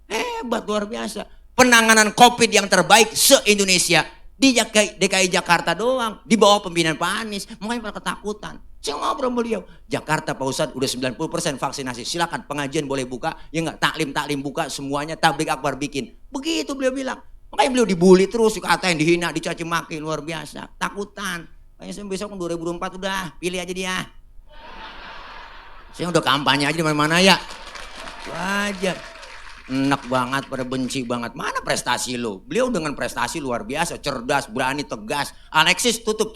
Hebat luar biasa. Penanganan COVID yang terbaik se-Indonesia di DKI Jakarta doang. Di bawah pembinaan Pak Anies. Makanya pada ketakutan. Saya ngobrol beliau. Jakarta Pak Ustadz udah 90% vaksinasi. Silakan pengajian boleh buka. Ya enggak, taklim buka semuanya. Tablik akbar bikin. Begitu beliau bilang. Makanya beliau dibully terus, dikatain, dihina, dicaci maki, luar biasa. Takutan. Makanya saya besok 2024 udah, pilih aja dia. Saya udah kampanye aja di mana-mana ya. Wajar. Enak banget, pada benci banget. Mana prestasi lo? Beliau dengan prestasi luar biasa, cerdas, berani, tegas. Alexis tutup.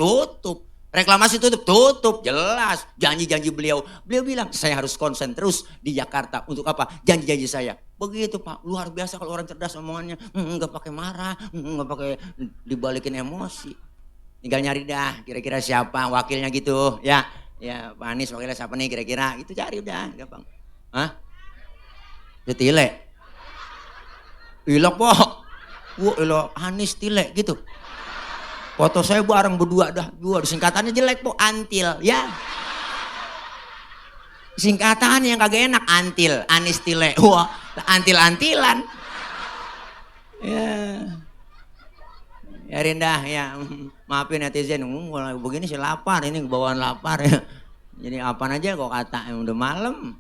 Reklamasi tutup, jelas. Janji-janji beliau bilang saya harus konsen terus di Jakarta. Untuk apa? Janji-janji saya. Begitu Pak, luar biasa kalau orang cerdas omongannya. Nggak pakai marah, nggak pakai dibalikin emosi. Tinggal nyari dah, kira-kira siapa wakilnya gitu. Ya Pak Anies wakilnya siapa nih kira-kira. Itu cari udah, gampang. Hah? Tile. Ilok po. Ilok Anies Tile gitu. Foto saya bareng berdua dah, singkatannya jelek po, Antil ya. Singkatan yang kagak enak, Antil, Anies Tile. Wah, antil-antilan. Ya. Ya Rindah ya, maafin netizen, kalau begini sih lapar, ini bawaan lapar ya. Jadi apaan aja kok kata, udah malam.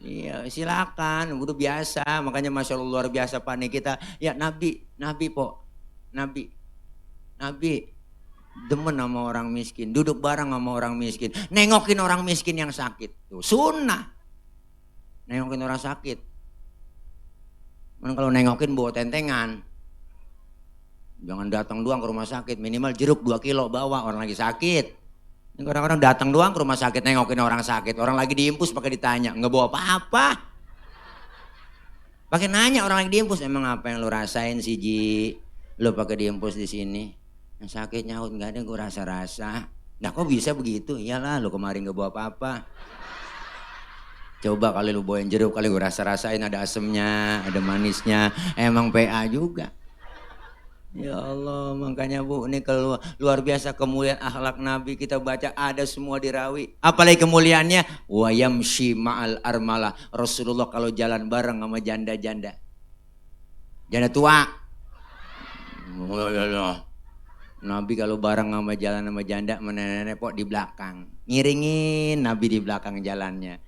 Iya silakan, udah biasa, makanya Masya Allah luar biasa Pak nih kita. Ya Nabi demen sama orang miskin, duduk bareng sama orang miskin, nengokin orang miskin yang sakit. Tuh, sunnah. Nengokin orang sakit. Kalau nengokin bawa tentengan. Jangan datang doang ke rumah sakit, minimal jeruk 2 kilo bawa, orang lagi sakit. Ini orang-orang datang doang ke rumah sakit nengokin orang sakit, orang lagi diimpus pakai ditanya, nggak bawa apa-apa. Pakai nanya orang lagi diimpus, emang apa yang lo rasain sih Ji? Lo pakai diimpus di sini. Yang sakit nyaut nggak ada, gue rasa-rasa. Nah kok bisa begitu? Iyalah lo kemarin gak bawa apa-apa. Coba kali lo bawain jeruk, kali gue rasa-rasain ada asemnya, ada manisnya. Emang PA juga. Ya Allah, makanya Bu, ini kalau luar biasa kemuliaan akhlak Nabi kita baca ada semua dirawi. Apalagi kemuliaannya, wa yamshi ma'al armalah. Rasulullah kalau jalan bareng sama janda-janda. Janda tua. Nabi kalau bareng sama jalan sama janda, sama nenek-nenek pok di belakang. Ngiringin Nabi di belakang jalannya.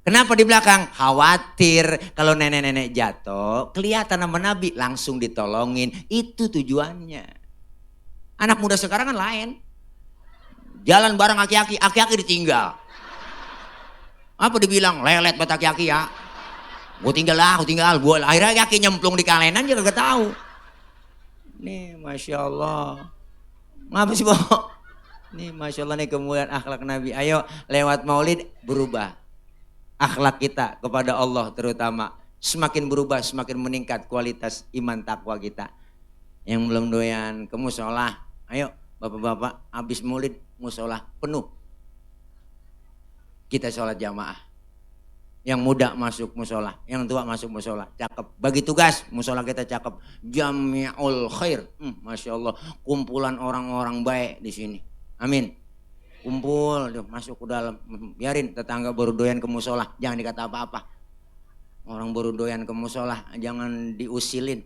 Kenapa di belakang? Khawatir kalau nenek-nenek jatuh, kelihatan sama Nabi langsung ditolongin. Itu tujuannya. Anak muda sekarang kan lain. Jalan bareng aki-aki, aki-aki ditinggal. Apa dibilang? Lelet buat aki-aki ya. Gue tinggal. Akhirnya aki nyemplung di kalenan juga gak tahu. Nih Masya Allah. Ngapa sih Bo? Nih Masya Allah nih kemuliaan akhlak Nabi. Ayo lewat maulid berubah. Akhlak kita kepada Allah terutama. Semakin berubah semakin meningkat kualitas iman takwa kita. Yang belum doyan ke musola. Ayo bapak-bapak habis maulid musola penuh. Kita sholat jamaah. Yang muda masuk musola, yang tua masuk musola, cakep. Bagi tugas, musola kita cakep. Jami'ul khair, Masya Allah, kumpulan orang-orang baik di sini. Amin. Kumpul, masuk ke dalam, biarin tetangga baru doyan ke musola, jangan dikata apa-apa. Orang baru doyan ke musola, jangan diusilin.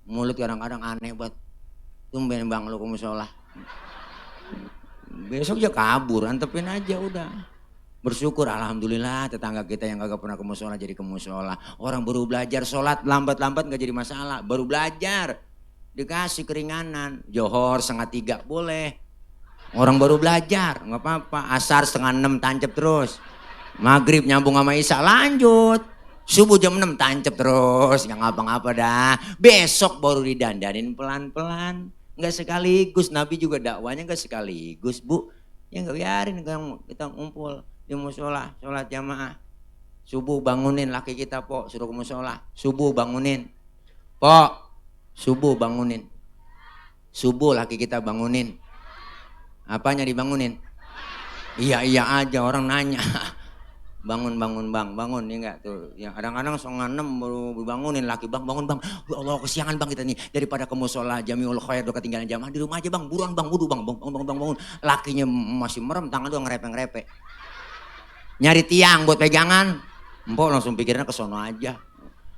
Mulut kadang-kadang aneh banget. Tumben bang lu ke musola. Besok aja kabur, antepin aja udah. Bersyukur alhamdulillah tetangga kita yang kagak pernah ke musola jadi ke musola. Orang baru belajar sholat lambat-lambat gak jadi masalah. Baru belajar dikasih keringanan. Johor 5:30 boleh. Orang baru belajar nggak apa-apa. Asar 5:30 tancap terus. Maghrib nyambung sama Isya lanjut. Subuh jam 6 tancap terus. Nggak ngapa-ngapa dah. Besok baru didandanin pelan-pelan. Nggak sekaligus, Nabi juga dakwanya nggak sekaligus, Bu. Ya nggak, biarin kita ngumpul di musola, sholat jamaah. Subuh bangunin laki kita, Po, suruh ke musola. Subuh bangunin. Po, subuh bangunin. Subuh laki kita bangunin. Apanya dibangunin? Iya aja, orang nanya. Bangun bang, bangun ya enggak tuh. Ya kadang-kadang 5:30 baru bangunin laki, bang bangun bang. Ya Allah kesiangan bang kita nih, daripada ke musola Jamiul Khair udah ketinggalan jamaah, di rumah aja bang, buruan bang, wudu bang, bangun. Lakinya masih merem, tangan doang ngerepe-ngerepe. Nyari tiang buat pegangan. Empok langsung pikirnya ke sono aja.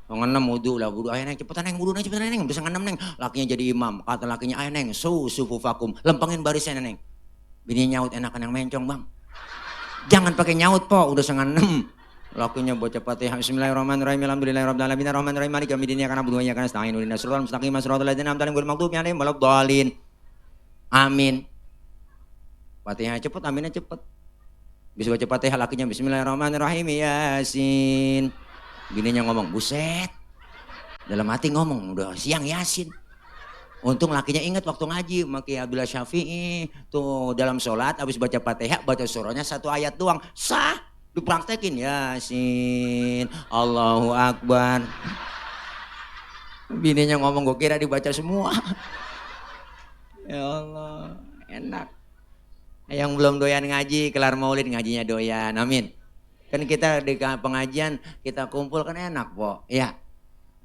5:06 wudu lah, wudu. Ayo neng cepetan neng, wudu neng cepetan neng, bisa 5:06 neng. Lakinya jadi imam, kata lakinya ayo neng, sufu vakum, lempengin barisnya neng. Bini nyaut, enakan yang mencong bang. Jangan pakai nyaut, Po, udah 5:06. Lakunya baca Fatihah. Bismillahirrahmanirrahim. Alhamdulillahirabbil alamin. Arrahmanir rahim. Maliki yaumiddin. Iyyaka na'budu wa iyyaka nasta'in. Ihdinas siratal mustaqim. Shiratal ladzina an'amta 'alaihim ghairil maghdubi 'alaihim waladdallin. Amin. Fatihah cepet, aminnya cepet. Bisa baca Fatihah lakinya Bismillahirrahmanirrahim. Yasin. Bininya ngomong, buset. Dalam hati ngomong, udah siang Yasin. Untung lakinya ingat waktu ngaji, Maki Abdullah Syafi'i tuh dalam sholat habis baca Fatihah baca surahnya 1 ayat doang, sah, dipraktekin Yasin, Allahu Akbar. Bininya ngomong, gue kira dibaca semua. Ya Allah, enak. Yang belum doyan ngaji, kelar maulid ngajinya doyan, amin. Kan kita di pengajian kita kumpul kan enak, Po, ya.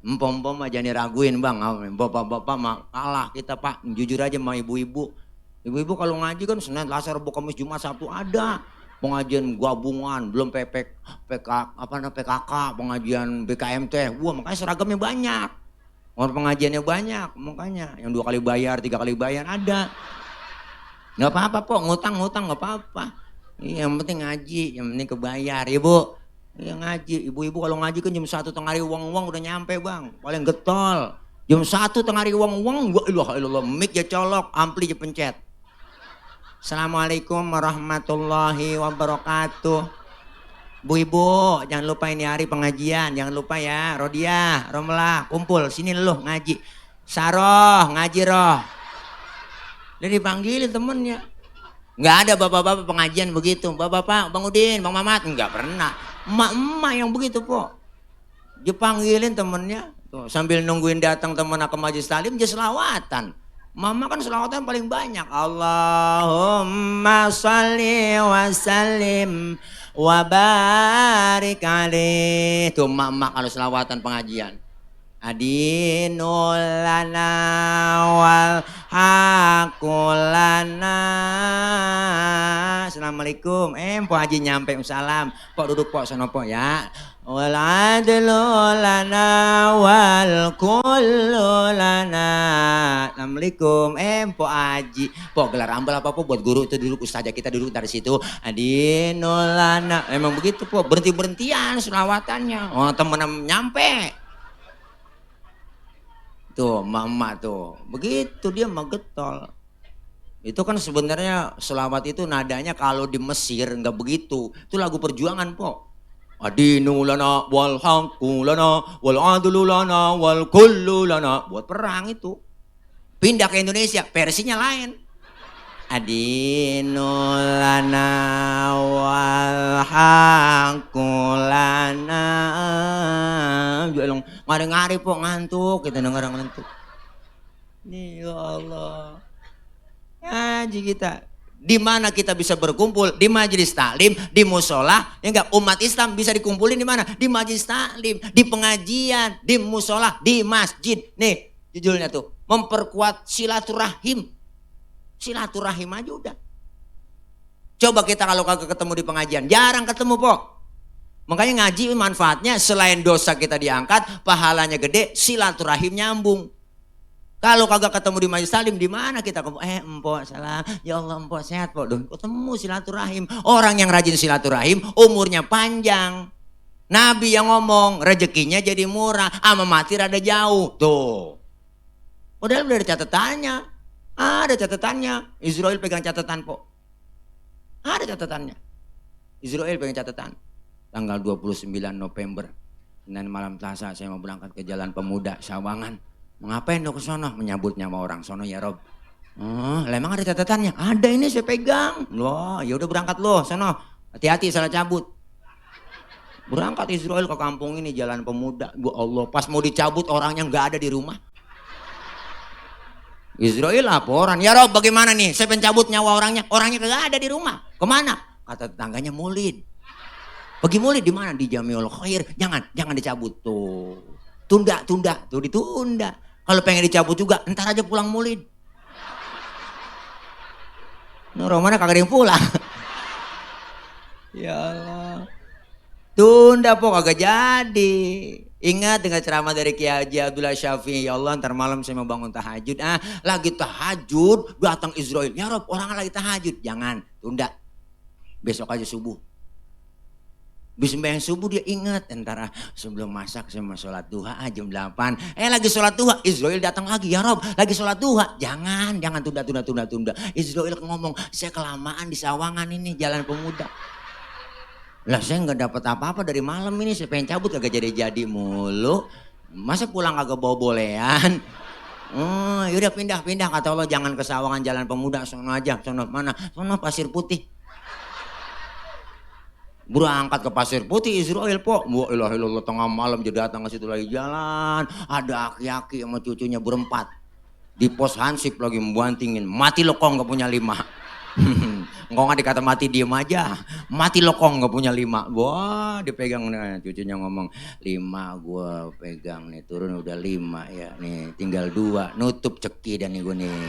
Empom-empom aja nih raguin bang, bapak-bapak mah kalah kita Pak, jujur aja sama ibu-ibu. Ibu-ibu kalau ngaji kan Senin, Selasa, Rabu, Kamis, Jumat, Sabtu ada pengajian gabungan, belum PKK, pengajian BKMT. Wah makanya seragamnya banyak, orang pengajiannya banyak, makanya yang 2 kali bayar, 3 kali bayar ada. Nggak apa-apa Pok, ngutang nggak apa-apa. Yang penting ngaji, yang penting kebayar, Ibu. Ya ngaji, ibu-ibu kalau ngaji kan jam 1 tengah hari uang udah nyampe bang, paling getol. Jam 1 tengah hari uang, ilah, mic ya colok, ampli ya pencet. Assalamualaikum warahmatullahi wabarakatuh. Bu-ibu, jangan lupa ini hari pengajian, jangan lupa ya. Rodiah, Romlah, kumpul, sini lu ngaji. Saroh, ngaji roh. Dia dipanggilin temennya. Nggak ada bapak-bapak pengajian begitu. Bapak-bapak, Bang Udin, Bang Mamat, nggak pernah. Emak-emak yang begitu, Po. Dia panggilin temennya. Tuh, sambil nungguin datang temen ke majelis talim, dia selawatan. Mama kan selawatan paling banyak. Allahumma sholli wa sallim wa barik alaih. Tuh emak-emak kalau selawatan pengajian. Adinul lana wal hakulana. Assalamualaikum. Pok Haji nyampe, salam. Pok duduk Pok, sono Pok ya. Wal adlu lana wal kullu lana. Assalamualaikum. Pok Haji. Pok gelar ambal apa Pok buat guru itu duduk, ustazah kita duduk dari situ. Adinul lana. Emang begitu Pok, berhenti-berhentian selawatannya. Oh temen nyampe. Tuh mama tuh, begitu dia mah getol. Itu kan sebenarnya selawat itu nadanya kalau di Mesir nggak begitu. Itu lagu perjuangan Po. Adinu lana wal haqqu lana wal adlu lana wal kullu lana. Buat perang itu. Pindah ke Indonesia, versinya lain. Adinu lana wal haqqu lana. Ngari-ngari Po, ngantuk kita denger ngantuk. Nih ya Allah. Ngaji kita. Di mana kita bisa berkumpul? Di majelis taklim, di musola. Ya enggak, umat Islam bisa dikumpulin di mana? Di majelis taklim, di pengajian, di musola, di masjid. Nih, judulnya tuh, memperkuat silaturahim. Silaturahim aja udah. Coba kita kalau kagak ketemu di pengajian, jarang ketemu Po. Makanya ngaji manfaatnya selain dosa kita diangkat, pahalanya gede, silaturahim nyambung. Kalau kagak ketemu di majelis taklim, di mana kita ketemu? Empok salam, ya Allah empok sehat Pok. Duh, ketemu silaturahim. Orang yang rajin silaturahim umurnya panjang. Nabi yang ngomong rezekinya jadi murah, ama mati rada jauh. Tuh. Padahal udah ada catatannya. Ada catatannya. Israel pegang catatan Pok. Ada catatannya. Israel pegang catatan. Tanggal 29 November, Senin malam Selasa saya mau berangkat ke Jalan Pemuda Sawangan. Ngapain lo ke sono? Menyambut nyawa orang sono ya Rob. Oh, lah emang ada catatannya? Ada, ini saya pegang. Loh, ya udah berangkat loh, sono. Hati-hati salah cabut. Berangkat Israel ke kampung ini Jalan Pemuda. Ya Allah, pas mau dicabut orangnya nggak ada di rumah. Israel laporan, ya Rob bagaimana nih? Saya pencabut nyawa orangnya nggak ada di rumah. Kemana? Kata tetangganya Mulid. Pergi Mulid di mana? Di Jamiul Khair. Jangan dicabut tuh. Tunda, tuh ditunda. Kalau pengen dicabut juga, entar aja pulang Mulid. Nah, Romana kagak ada yang pulang. Ya Allah. Tunda po kagak jadi. Ingat dengan ceramah dari Kiai Haji Abdullah Syafi'i, ya Allah ntar malam saya mau bangun tahajud. Lagi tahajud datang Israel. Ya Rob orang lagi tahajud. Jangan, tunda. Besok aja subuh. Bisa sembahyang subuh dia ingat. Ntar sebelum masak saya mau sholat duha jam 8. Lagi sholat duha Israel datang lagi. Ya Rob lagi sholat duha. Jangan tunda. Israel ngomong saya kelamaan di Sawangan ini Jalan Pemuda. Lah saya nggak dapat apa-apa dari malam ini, saya pengen cabut kagak jadi mulu. Masa pulang kagak bawa bolehan? Yaudah pindah kata Allah, jangan ke Sawangan Jalan Pemuda, sono aja, sono mana? Sono Pasir Putih. Berangkat ke Pasir Putih Israel po. Wah ilah ilallah tengah malam jadi datang ke situ lagi jalan. Ada aki-aki sama cucunya berempat. Di pos Hansip lagi membantingin. Mati lo kong gak punya 5. Engkau nggak dikata mati diem aja, mati lokong nggak punya 5. Wah dipegang nih, cucunya ngomong 5 gue pegang nih turun udah 5 ya nih tinggal 2 nutup ceki dan nih gue nih.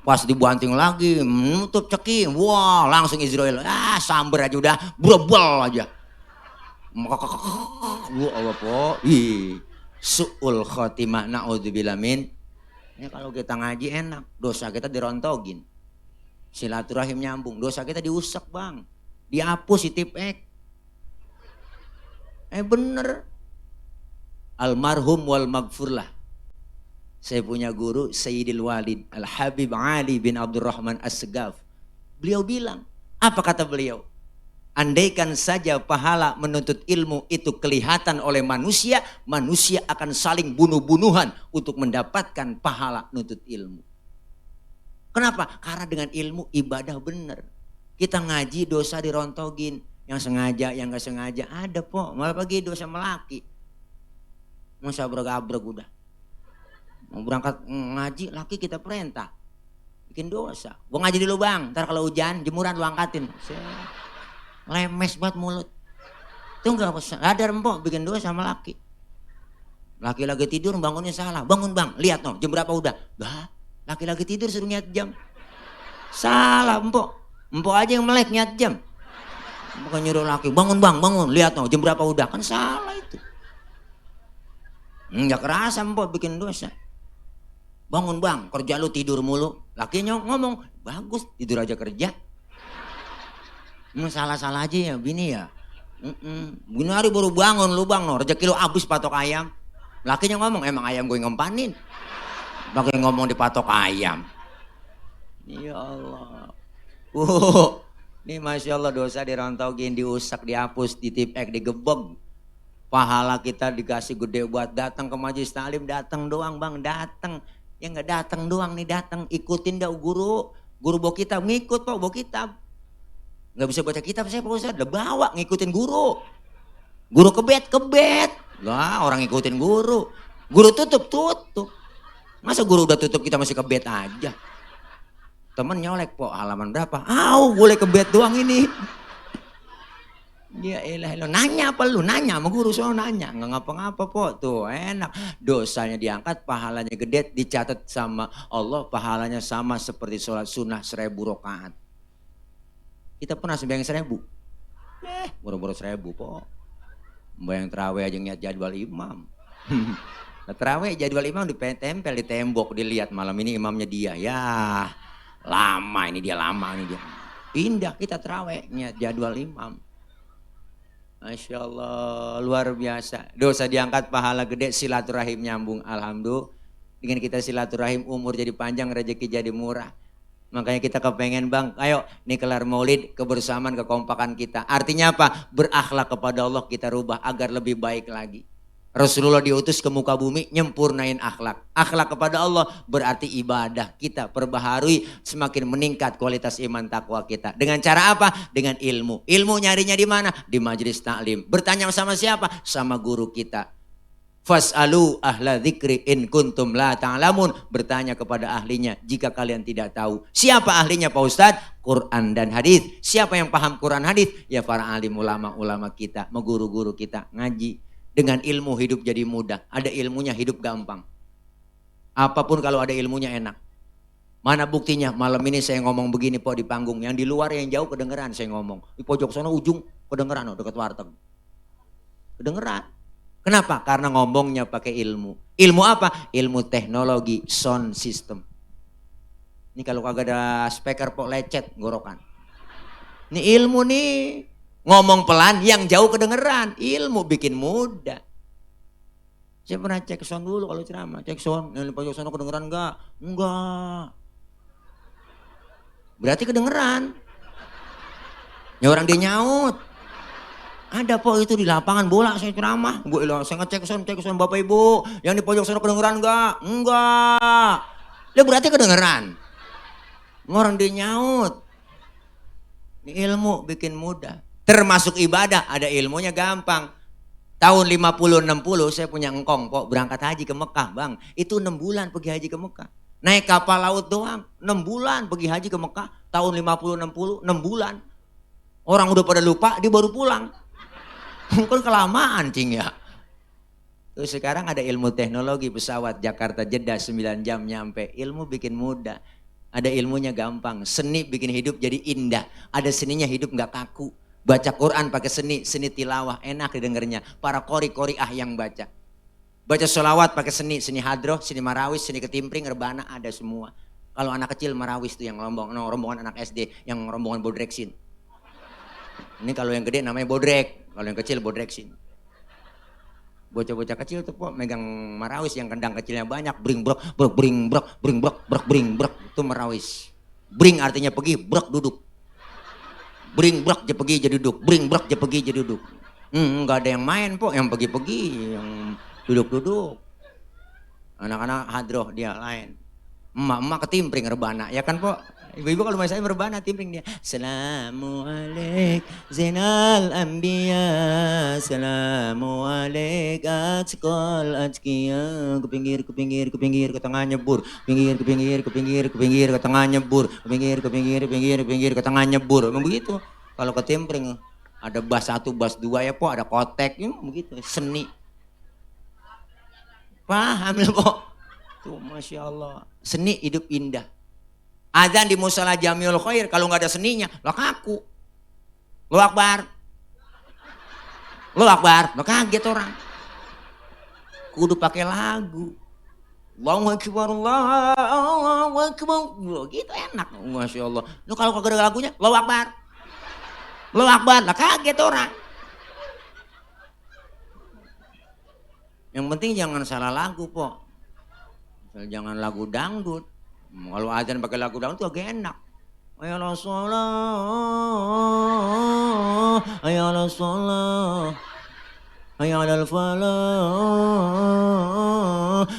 Pas dibanting lagi nutup ceki, wah langsung Israel samber aja udah brobol aja. Wah Allah po, su'ul khotimah na'udzubillah min. Ini kalau kita ngaji enak, dosa kita dirontogin. Silaturahim nyambung, dosa kita diusap bang, dihapus itipek. Bener. Almarhum wal magfurlah. Saya punya guru Sayyidil Walid Al-Habib Ali bin Abdurrahman As-Segaf. Beliau bilang, apa kata beliau? Andaikan saja pahala menuntut ilmu itu kelihatan oleh manusia, manusia akan saling bunuh-bunuhan untuk mendapatkan pahala nuntut ilmu. Kenapa? Karena dengan ilmu ibadah bener. Kita ngaji dosa dirontogin. Yang sengaja, yang gak sengaja. Ada po. Malah pagi dosa melaki. Masa abrek-abrek udah. Mau berangkat ngaji, laki kita perintah. Bikin dosa. Gua ngaji dulu bang. Ntar kalau hujan, jemuran lu angkatin. Lemes banget mulut. Itu gak sadar empok bikin dosa sama laki. Laki lagi tidur bangunnya salah. Bangun bang, lihat no, jam berapa udah. Bah. Laki-laki tidur suruh niat jam. Salah empok. Empok aja yang melek niat jam. Bukan nyuruh laki. Bangun bang, bangun. Lihat no, jam berapa udah. Kan salah itu. Nggak kerasa empok bikin dosa. Bangun bang, kerja lu tidur mulu. Lakinya ngomong, bagus tidur aja kerja. Salah-salah aja ya bini ya. Bini hari baru bangun lu bang no. Rezeki lu abis patok ayam. Lakinya ngomong, emang ayam gue ngempanin. Pakai ngomong dipatok ayam. Ya Allah. Ini Masya Allah dosa dirontogin, diusak, dihapus, ditipek, digebeg. Pahala kita dikasih gede buat datang ke majelis taklim, datang doang bang, datang. Ya nggak datang doang nih datang, ikutin dah guru bawa kitab, ngikut pak bawa kitab. Nggak bisa baca kitab saya Pak Ustadz, udah bawa ngikutin guru. Guru kebet. Lah orang ngikutin guru. Guru tutup. Masa guru udah tutup kita masih kebet aja. Temen nyolek po halaman berapa? Boleh kebet doang ini. Ya elah lo nanya apa lu? Nanya sama guru soal nanya. Nggak ngapa-ngapa po tuh enak. Dosanya diangkat pahalanya gede dicatat sama Allah. Pahalanya sama seperti sholat sunnah 1000 rakaat. Kita pernah sembahyang 1000. Boro-boro 1000 po. Sembahyang terawih aja niat jadwal imam. Terawih jadwal imam ditempel di tembok, dilihat malam ini imamnya dia. Ya lama ini dia. Pindah kita terawih niat jadwal imam. Masya Allah luar biasa. Dosa diangkat pahala gede, silaturahim nyambung. Alhamdulillah dengan kita silaturahim umur jadi panjang, rezeki jadi murah. Makanya kita kepengen bang, ayo nih kelar maulid, kebersamaan, kekompakan kita. Artinya apa? Berakhlak kepada Allah kita rubah agar lebih baik lagi. Rasulullah diutus ke muka bumi nyempurnain akhlak. Akhlak kepada Allah berarti ibadah kita perbaharui semakin meningkat kualitas iman takwa kita. Dengan cara apa? Dengan ilmu. Ilmu nyarinya di mana? Di majelis taklim. Bertanya sama siapa? Sama guru kita. Fas'alu ahla dzikri in kuntum la ta'lamun. Bertanya kepada ahlinya jika kalian tidak tahu. Siapa ahlinya Pak Ustadz? Quran dan hadis. Siapa yang paham Quran hadis? Ya para alim ulama-ulama kita, guru-guru kita ngaji. Dengan ilmu hidup jadi mudah. Ada ilmunya hidup gampang. Apapun kalau ada ilmunya enak. Mana buktinya? Malam ini saya ngomong begini Pak di panggung. Yang di luar yang jauh kedengeran saya ngomong. Di pojok sana ujung kedengeran dekat warteg. Kedengeran. Kenapa? Karena ngomongnya pakai ilmu. Ilmu apa? Ilmu teknologi sound system. Ini kalau kagak ada speaker Pak lecet gorokan. Ini ilmu nih. Ngomong pelan yang jauh kedengeran. Ilmu bikin mudah. Saya pernah cek sound dulu kalau ceramah. Cek sound. Yang di pojok sana kedengeran enggak? Enggak. Berarti kedengeran. Ya orang dia nyaut. Ada Pak itu di lapangan bola saya ceramah. Saya ngecek sound Bapak Ibu. Yang di pojok sana kedengeran enggak? Enggak. Ya berarti kedengeran. Orang dia nyaut. Ini ilmu bikin mudah. Termasuk ibadah, ada ilmunya gampang. Tahun 50-60 saya punya engkong Pok, berangkat haji ke Mekah Bang. Itu 6 bulan pergi haji ke Mekah. Naik kapal laut doang, 6 bulan pergi haji ke Mekah. Tahun 50-60, 6 bulan. Orang udah pada lupa, dia baru pulang. Kan kelamaan cing ya. Terus sekarang ada ilmu teknologi pesawat Jakarta Jeddah 9 jam nyampe. Ilmu bikin mudah. Ada ilmunya gampang. Seni bikin hidup jadi indah. Ada seninya hidup gak kaku. Baca Quran pakai seni tilawah, enak didengarnya. Para qori-qoriah yang baca. Baca sholawat pakai seni hadroh, seni marawis, seni ketimpring, rebana, ada semua. Kalau anak kecil marawis tuh yang rombongan anak SD, yang rombongan bodreksin. Ini kalau yang gede namanya bodrek, kalau yang kecil bodreksin. Bocah-bocah kecil tuh Pok megang marawis yang kendang kecilnya banyak, bring brok, bring brok, itu marawis. Bring artinya pergi, brok duduk. Bring brok dia pergi jadi duduk, bring brok dia pergi jadi duduk. Enggak ada yang main Pok, yang pergi-pergi, yang duduk-duduk. Anak-anak hadroh dia lain. Emak-emak ketimpring rebana, ya kan Pok? Ibu-ibu kalau saya berbana timpring dia. Assalamu alaik zainal anbiya, assalamu alaik atqal atqiya. Ke pinggir, ke tengah nyebur. Ke pinggir, ke tengah nyebur. Ke pinggir, ke tengah nyebur. Memang begitu. Kalau ketimpring ada bas 1, bas 2 ya Pok, ada kotek, begitu. Seni. Paham ya Pok? Tuh Masya Allah. Seni hidup indah. Azan di musala Jamiul Khair kalau nggak ada seninya, lo kaku. Lo akbar. Lo kaget orang. Kudu pakai lagu. Allahu Akbar, Allahu Akbar. Gitu enak, Masya Allah. Lo kalau kagak ada lagunya, lo akbar. Lo kaget orang. Yang penting jangan salah lagu, Pok. Jangan lagu dangdut. Kalau azan pakai lagu dangdut tuh agak enak. Ayo la sholat, ayo la sholat, ayo la falah,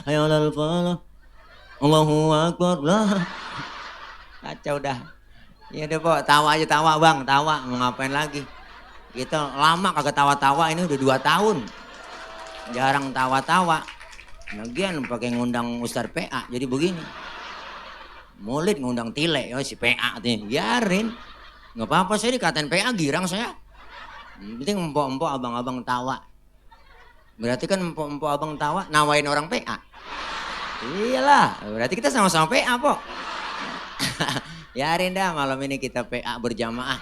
ayo la falah. Allahu Akbar lah. Kacau dah. Ya udah Pok, tawa aja tawa Bang, tawa. Mau ngapain lagi? Kita lama kagak tawa-tawa, ini udah 2 tahun. Jarang tawa-tawa. Lagian pakai ngundang Ustaz PA, jadi begini. Maulid ngundang Tile, si PA nih, biarin. Nggak apa-apa, saya dikatain PA girang saya. Penting empok-empok abang-abang tawa. Berarti kan empok-empok abang tawa nawain orang PA. Iyalah, berarti kita sama-sama PA Pok. Biarin dah, malam ini kita PA berjamaah.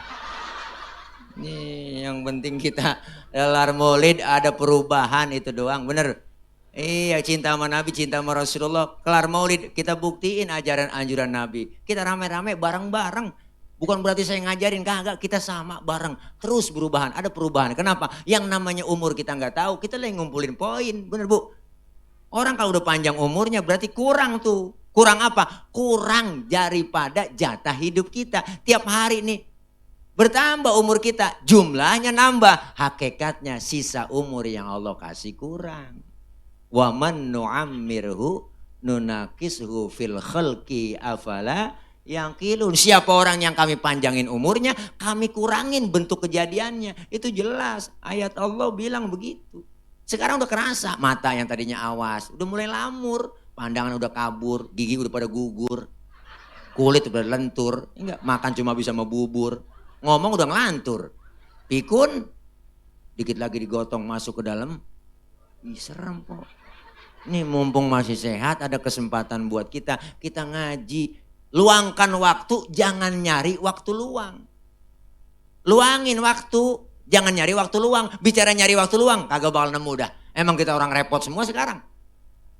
Nih yang penting kita dalam Maulid ada perubahan itu doang, bener. Iya, cinta sama Nabi, cinta sama Rasulullah. Kelar Maulid kita buktiin ajaran anjuran Nabi. Kita rame-rame bareng-bareng. Bukan berarti saya ngajarin, kagak, kita sama bareng. Terus berubahan, ada perubahan. Kenapa? Yang namanya umur kita nggak tahu, kita lagi ngumpulin poin, bener Bu? Orang kalau udah panjang umurnya berarti kurang tuh. Kurang apa? Kurang daripada jatah hidup kita. Tiap hari nih Bertambah umur kita, jumlahnya nambah. Hakikatnya sisa umur yang Allah kasih kurang. Wa man nu'ammirhu nunakishu fil khalqi afala yang kilun. Siapa orang yang kami panjangin umurnya, kami kurangin bentuk kejadiannya. Itu jelas, ayat Allah bilang begitu. Sekarang udah kerasa, mata yang tadinya awas, udah mulai lamur. Pandangan udah kabur, gigi udah pada gugur. Kulit udah lentur, enggak makan cuma bisa sama bubur. Ngomong udah ngelantur. Pikun, dikit lagi digotong masuk ke dalam. Ih, serem kok. Nih mumpung masih sehat, ada kesempatan buat kita ngaji. Luangkan waktu, jangan nyari waktu luang. Luangin waktu, jangan nyari waktu luang. Bicara nyari waktu luang, kagak bakal nemu dah. Emang kita orang repot semua sekarang.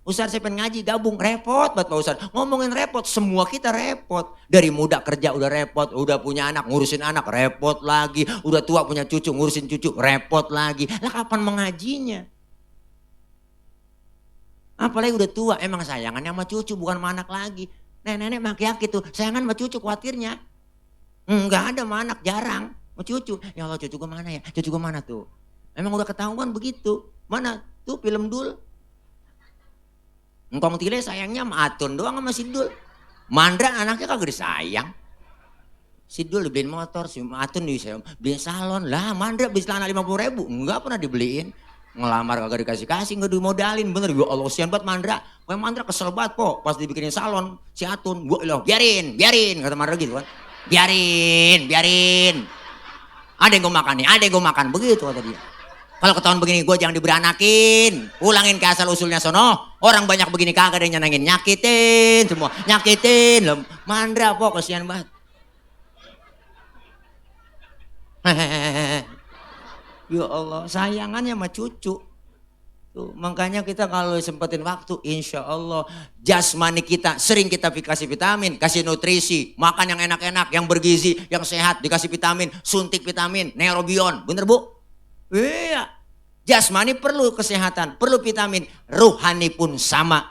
Ustaz saya pengen ngaji, gabung, repot buat Pak Ustaz. Ngomongin repot, semua kita repot. Dari muda kerja udah repot, udah punya anak ngurusin anak, repot lagi. Udah tua punya cucu, ngurusin cucu, repot lagi. Lah kapan mengajinya? Apalagi udah tua, emang sayangannya sama cucu bukan sama anak lagi. Nenek-nenek maki-aki tuh, sayangan sama cucu khawatirnya. Enggak ada sama anak, jarang. Sama cucu, ya Allah cucu gue mana ya? Cucu gue mana tuh? Emang udah ketahuan begitu. Mana tuh film Dul? Engkong Tile sayangnya sama Atun doang sama Sidul. Mandra anaknya kagak disayang. Sidul dibeliin motor, si Atun beliin salon. Lah Mandra beli celana 50.000, enggak pernah dibeliin. Ngelamar kagak dikasih-kasih, enggak dimodalin. Bener, ya Allah sian banget Mandra. Gue Mandra kesel banget kok pas dibikinin salon si Atun. Gue loh biarin, kata Mandra gitu kan. Biarin. Ada yang gue makan nih, ada yang gue makan. Begitu kata dia. Kalau ketahuan begini gue jangan diberanakin. Ulangin ke asal usulnya sono. Orang banyak begini kagak ada yang nyenengin. Nyakitin semua. Nyakitin. Loh, Mandra kok kesian banget. Ya Allah sayangannya sama cucu. Tuh, makanya kita kalau sempetin waktu insya Allah jasmani kita sering kita kasih vitamin, kasih nutrisi, makan yang enak-enak, yang bergizi, yang sehat, dikasih vitamin, suntik vitamin, neurobion, bener Bu? Iya, jasmani perlu kesehatan, perlu vitamin, rohani pun sama.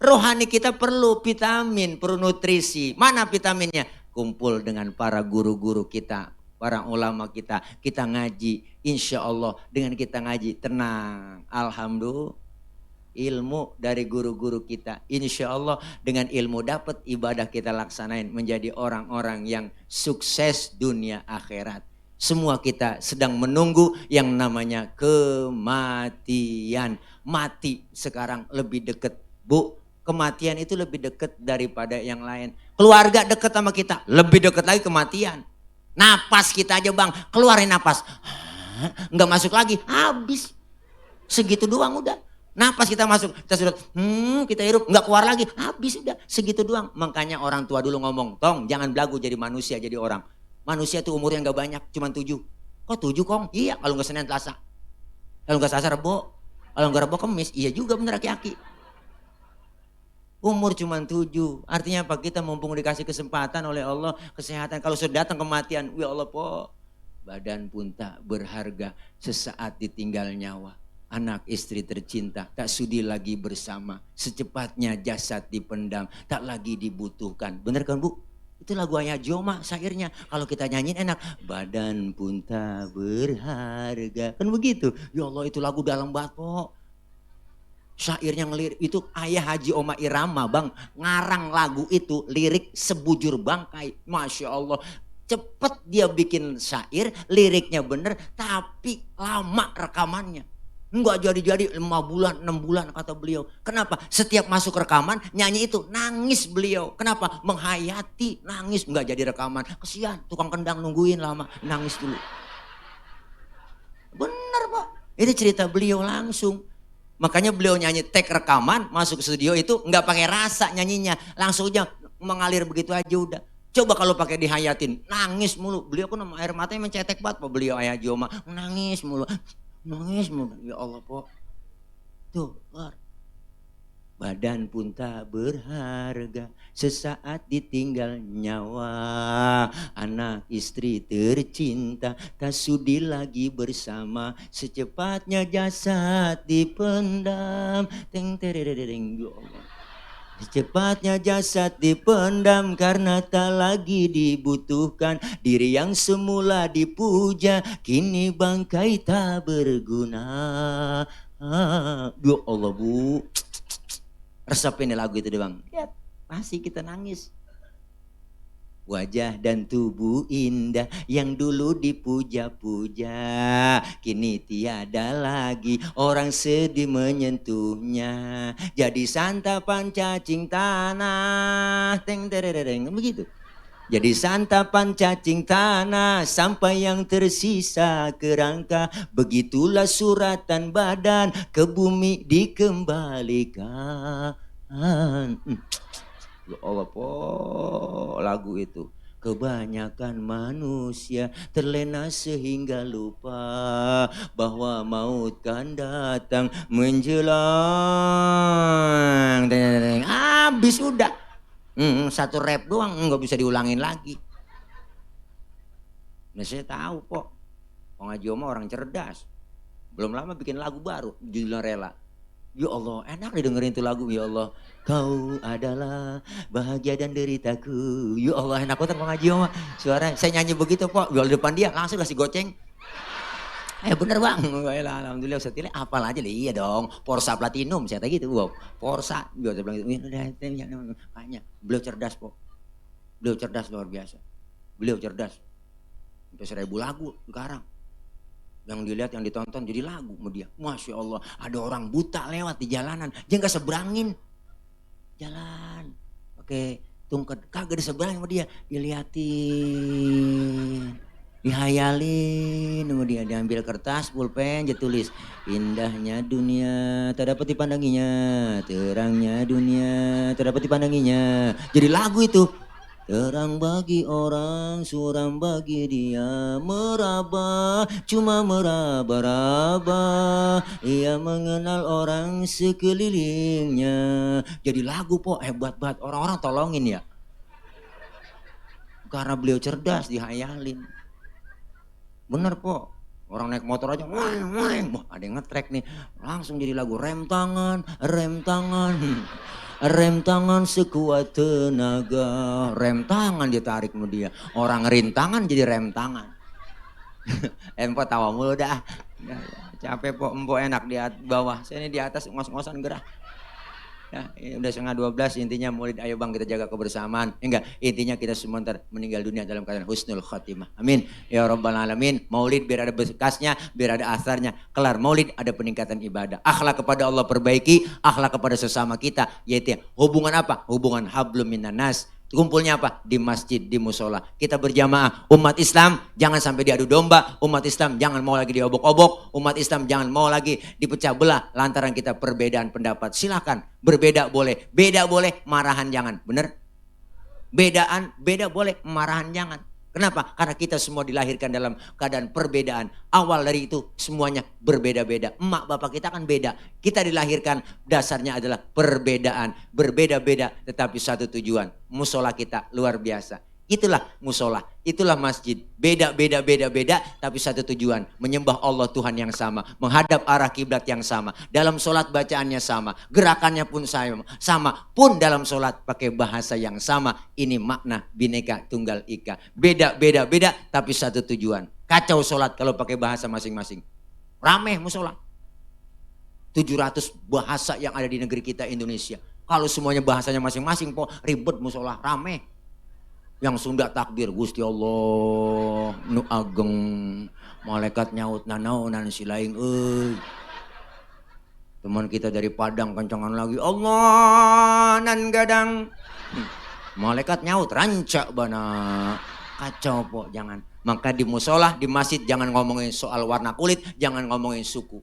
Rohani kita perlu vitamin, perlu nutrisi. Mana vitaminnya? Kumpul dengan para guru-guru kita, para ulama kita ngaji. Insya Allah dengan kita ngaji tenang. Alhamdulillah ilmu dari guru-guru kita. Insya Allah dengan ilmu dapat ibadah kita laksanain menjadi orang-orang yang sukses dunia akhirat. Semua kita sedang menunggu yang namanya kematian. Mati sekarang lebih dekat Bu. Kematian itu lebih dekat daripada yang lain. Keluarga dekat sama kita, lebih dekat lagi kematian. Napas kita aja Bang, keluarin napas. Nggak masuk lagi, habis. Segitu doang udah. Napas kita masuk, kita sudah kita hirup, nggak keluar lagi, habis udah. Segitu doang. Makanya orang tua dulu ngomong, Tong jangan belagu jadi manusia, jadi orang. Manusia tuh umurnya nggak banyak, cuma 7. Kok 7 Kong? Iya kalau nggak Senin Selasa. Kalau nggak Selasa Rebo. Kalau nggak Rebo Kemis, iya juga bener aki-aki. Umur cuma 7, artinya apa? Kita mumpung dikasih kesempatan oleh Allah, kesehatan. Kalau sudah datang kematian, ya Allah po, badan pun tak berharga, sesaat ditinggal nyawa. Anak istri tercinta tak sudi lagi bersama, secepatnya jasad dipendam, tak lagi dibutuhkan. Bener kan Bu? Itu lagu Ayah Joma syairnya. Kalau kita nyanyiin enak, badan pun tak berharga. Kan begitu? Ya Allah itu lagu dalam banget po. Syairnya ngelirik itu Ayah Haji Oma Irama Bang, ngarang lagu itu lirik sebujur bangkai. Masya Allah cepet dia bikin syair, liriknya bener tapi lama rekamannya. Enggak jadi-jadi 5 bulan 6 bulan kata beliau. Kenapa? Setiap masuk rekaman nyanyi itu nangis beliau. Kenapa? Menghayati nangis, enggak jadi rekaman. Kesian tukang kendang nungguin lama, nangis dulu. Bener Pak, ini cerita beliau langsung. Makanya beliau nyanyi take rekaman masuk studio itu nggak pakai rasa nyanyinya, langsung aja mengalir begitu aja udah. Coba kalau pakai dihayatin, nangis mulu. Beliau kan air matanya mencetek banget Pak beliau Ayah Joma, nangis mulu. Ya Allah Po. Tuh, luar. Badan pun tak berharga, sesaat ditinggal nyawa. Anak istri tercinta, tak sudi lagi bersama. Secepatnya jasad dipendam. Teng terereng, ya Allah. Cepatnya jasad dipendam karena tak lagi dibutuhkan. Diri yang semula dipuja kini bangkai tak berguna. Ya Allah Bu, resepin lagu itu deh Bang. Lihat, pasti kita nangis. Wajah dan tubuh indah yang dulu dipuja-puja, kini tiada lagi orang sedih menyentuhnya. Jadi santapan cacing tanah, teng terereng, begitu. Jadi santapan cacing tanah sampai yang tersisa kerangka. Begitulah suratan badan ke bumi dikembalikan. Ya Allah po, lagu itu. Kebanyakan manusia terlena sehingga lupa bahwa maut kan datang menjelang. Habis udah. Satu rap doang nggak bisa diulangin lagi. Nah saya tahu kok. Pengaji Oma orang cerdas. Belum lama bikin lagu baru, judulnya Rela. Ya Allah, enak didengerin tuh lagu. Ya Allah, kau adalah bahagia dan deritaku. Ya Allah, enak banget Bang Haji Oma. Suara saya nyanyi begitu Pok, di depan dia langsung kasih goceng. Bener Bang, alhamdulillah Ustaz Tile apal aja lah. Iya dong, Porsa Platinum saya tadi gitu. Wow, Porsa, biasa bilang gitu. Makanya beliau cerdas Pok. Beliau cerdas luar biasa. Beliau cerdas. Sampai 1000 lagu sekarang. Yang dilihat, yang ditonton jadi lagu sama dia. Masya Allah, ada orang buta lewat di jalanan, dia nggak seberangin jalan, pakai tungket, kagak diseberangin sama dia, diliatin, dihayalin sama dia, diambil kertas, pulpen, dia tulis, indahnya dunia tak dapat dipandanginya, terangnya dunia tak dapat dipandanginya, jadi lagu itu. Terang bagi orang, suram bagi dia, meraba, cuma meraba-raba. Ia mengenal orang sekelilingnya. Jadi lagu Pok, hebat banget. Orang-orang tolongin ya. Karena beliau cerdas, dihayalin. Bener Pok. Orang naik motor aja, wah, ada yang ngetrek nih. Langsung jadi lagu, rem tangan, rem tangan. Rem tangan sekuat tenaga, rem tangan ditarik sama dia. Orang rintangan jadi rem tangan. Empok tawa mulu dah. Capek Pok, empok enak di bawah. Saya ini di atas ngos-ngosan gerah. Ya, udah 11:30, intinya Maulid ayo Bang kita jaga kebersamaan. Enggak, intinya kita semua ntar meninggal dunia dalam keadaan husnul khatimah. Amin. Ya Rabbal Alamin. Maulid biar ada bekasnya, biar ada asarnya. Kelar Maulid ada peningkatan ibadah. Akhlak kepada Allah perbaiki, akhlak kepada sesama kita. Yaitu hubungan apa? Hubungan hablum minan nas. Kumpulnya apa? Di masjid, di musola. Kita berjamaah. Umat Islam jangan sampai diadu domba. Umat Islam jangan mau lagi diobok-obok. Umat Islam jangan mau lagi dipecah belah lantaran kita perbedaan pendapat. Silakan berbeda boleh. Beda boleh, marahan jangan. Bener? Beda boleh, marahan jangan. Kenapa? Karena kita semua dilahirkan dalam keadaan perbedaan. Awal dari itu semuanya berbeda-beda. Emak bapak kita kan beda. Kita dilahirkan dasarnya adalah perbedaan. Berbeda-beda tetapi satu tujuan. Musola kita luar biasa. Itulah musola, itulah masjid. Beda tapi satu tujuan. Menyembah Allah Tuhan yang sama. Menghadap arah kiblat yang sama. Dalam sholat bacaannya sama. Gerakannya pun sama. Pun dalam sholat pakai bahasa yang sama. Ini makna Bhinneka Tunggal Ika. Beda tapi satu tujuan. Kacau sholat kalau pakai bahasa masing-masing. Rameh musola. 700 bahasa yang ada di negeri kita Indonesia. Kalau semuanya bahasanya masing-masing, ribet musola, rameh. Yang Sunda takbir, Gusti Allah nu ageng, malaikat nyaut nanaunan silaing teman kita dari Padang kencangan lagi, Allah nan gadang, malaikat nyaut rancak bana, kacau Pok, jangan. Maka di musola, di masjid jangan ngomongin soal warna kulit, jangan ngomongin suku.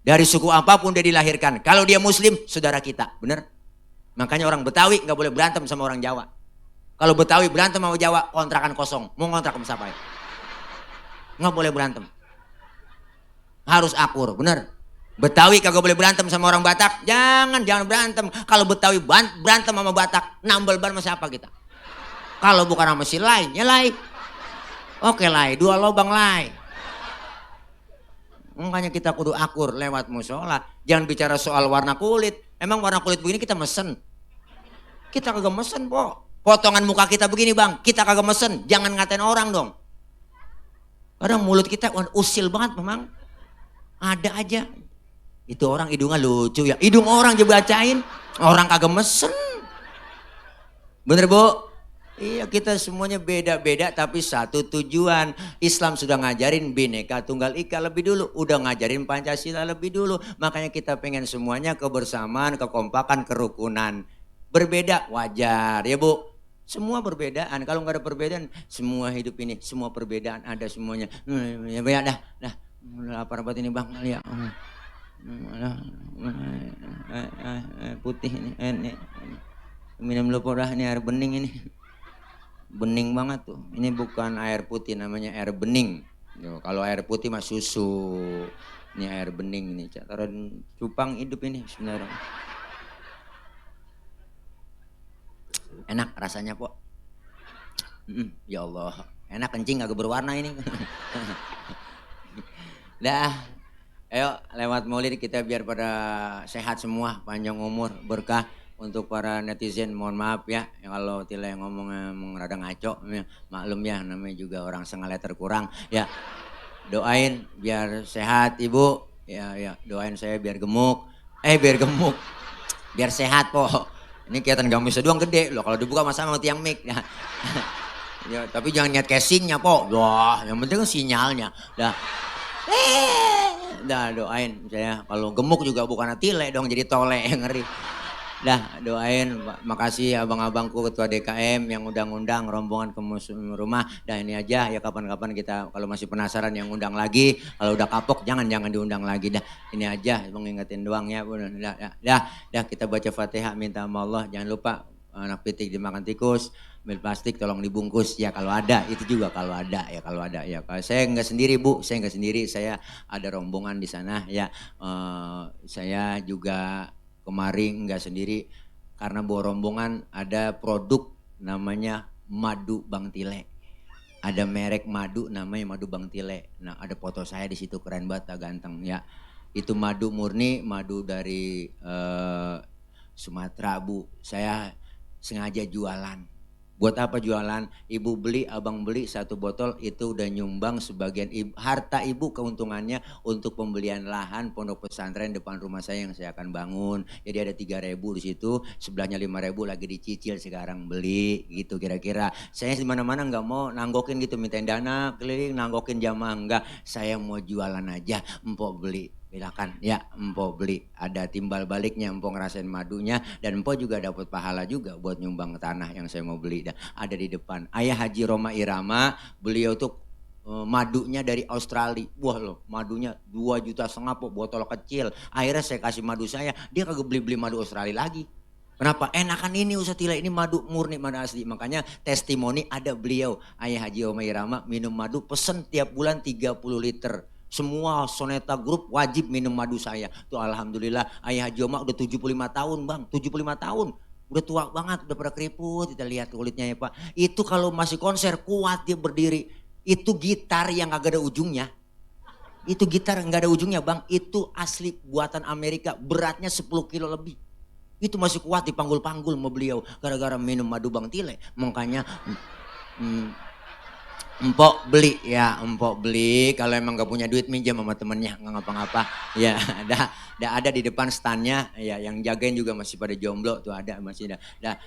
Dari suku apapun dia dilahirkan, kalau dia muslim saudara kita, bener? Makanya orang Betawi nggak boleh berantem sama orang Jawa. Kalau Betawi berantem sama Jawa, kontrakan kosong. Mau ngontrak sama siapa ya? Nggak boleh berantem. Harus akur, bener. Betawi kagak boleh berantem sama orang Batak. Jangan berantem. Kalau Betawi berantem sama Batak, nambel ban sama siapa kita? Kalau bukan sama si Lai, ya Lai. Oke Lai, 2 lobang Lai. Makanya kita kudu akur lewat musola. Jangan bicara soal warna kulit. Emang warna kulit begini kita mesen. Kita kagak mesen, po. Potongan muka kita begini, Bang. Kita kagak mesen. Jangan ngatain orang dong. Kadang mulut kita usil banget memang. Ada aja. Itu orang hidungnya lucu ya. Hidung orang juga bacain. Orang kagak mesen. Bener, Bu? Iya, kita semuanya beda-beda tapi satu tujuan. Islam sudah ngajarin Bhinneka Tunggal Ika lebih dulu. Udah ngajarin Pancasila lebih dulu. Makanya kita pengen semuanya kebersamaan, kekompakan, kerukunan. Berbeda wajar ya, Bu. Semua perbedaan. Kalau nggak ada perbedaan, semua hidup ini, semua perbedaan ada semuanya. Ya dah. Lapar banget ini, Bang. Ya. Putih ini. Minum dulu dah, ini air bening ini. Bening banget tuh. Ini bukan air putih, namanya air bening. Kalau air putih mah susu. Ini air bening ini. Taruh cupang hidup ini sebenarnya. Enak rasanya, Po. Ya Allah, enak kencing agak berwarna ini. Dah, ayo lewat Maulid kita biar pada sehat semua, panjang umur, berkah. Untuk para netizen mohon maaf ya kalau Tila yang ngomongnya rada ngaco, maklum ya namanya juga orang setengah liter kurang ya. Doain biar sehat Ibu ya doain saya biar gemuk biar sehat, Po. Ini kelihatan gamisnya doang gede loh, kalau dibuka masa sama tiang mic ya. Ya tapi jangan niat casingnya, Po. Wah, yang penting kan sinyalnya. Dah doain saya kalau gemuk juga bukan Tile dong, jadi tole yang ngeri. Dah doain, makasih abang-abangku ketua DKM yang undang-undang rombongan ke rumah. Dah ini aja ya, kapan-kapan kita kalau masih penasaran yang undang lagi. Kalau udah kapok jangan diundang lagi. Dah ini aja mengingetin doang ya. Dah kita baca Fatihah minta sama Allah. Jangan lupa anak pitik dimakan tikus, mil plastik tolong dibungkus ya kalau ada, itu juga kalau ada ya. Kalau saya nggak sendiri, Bu, saya nggak sendiri, saya ada rombongan di sana ya. Saya juga kemarin nggak sendiri karena bawa rombongan, ada produk namanya madu Bang Tile. Ada merek madu namanya madu Bang Tile. Nah ada foto saya di situ, keren banget, ganteng ya. Itu madu murni, madu dari Sumatera, Bu. Saya sengaja jualan. Buat apa jualan? Ibu beli, abang beli 1 botol itu udah nyumbang sebagian harta ibu keuntungannya untuk pembelian lahan pondok pesantren depan rumah saya yang saya akan bangun. Jadi ada 3.000 di situ, sebelahnya 5.000 lagi dicicil sekarang beli gitu kira-kira. Saya di mana-mana nggak mau nanggokin gitu, mintain dana keliling nanggokin jamaah, enggak. Saya mau jualan aja, empok beli. Silakan ya, empok beli, ada timbal baliknya, empok ngerasain madunya dan empok juga dapat pahala juga buat nyumbang ke tanah yang saya mau beli. Dan ada di depan Ayah Haji Roma Irama, beliau tuh madunya dari Australia. Wah loh, madunya 2,5 juta po, botol kecil. Akhirnya saya kasih madu saya, dia kagak beli madu Australia lagi. Kenapa? Enakan ini Ustaz Tila, ini madu murni, madu asli. Makanya testimoni ada beliau, Ayah Haji Roma Irama minum madu, pesen tiap bulan 30 liter. Semua Soneta Group wajib minum madu saya. Tuh alhamdulillah Ayah Haji Oma udah 75 tahun, Bang. 75 tahun. Udah tua banget, udah pada keriput. Kita lihat kulitnya ya, Pak. Itu kalau masih konser kuat dia berdiri. Itu gitar yang agak ada ujungnya. Itu gitar nggak ada ujungnya, Bang. Itu asli buatan Amerika, beratnya 10 kilo lebih. Itu masih kuat dipanggul-panggul sama beliau gara-gara minum madu Bang Tile. Makanya empok beli ya, empok beli. Kalau emang gak punya duit minjem sama temennya, nggak ngapa-ngapa. Ya, ada di depan standnya. Ya, yang jagain juga masih pada jomblo tuh, ada masih ada.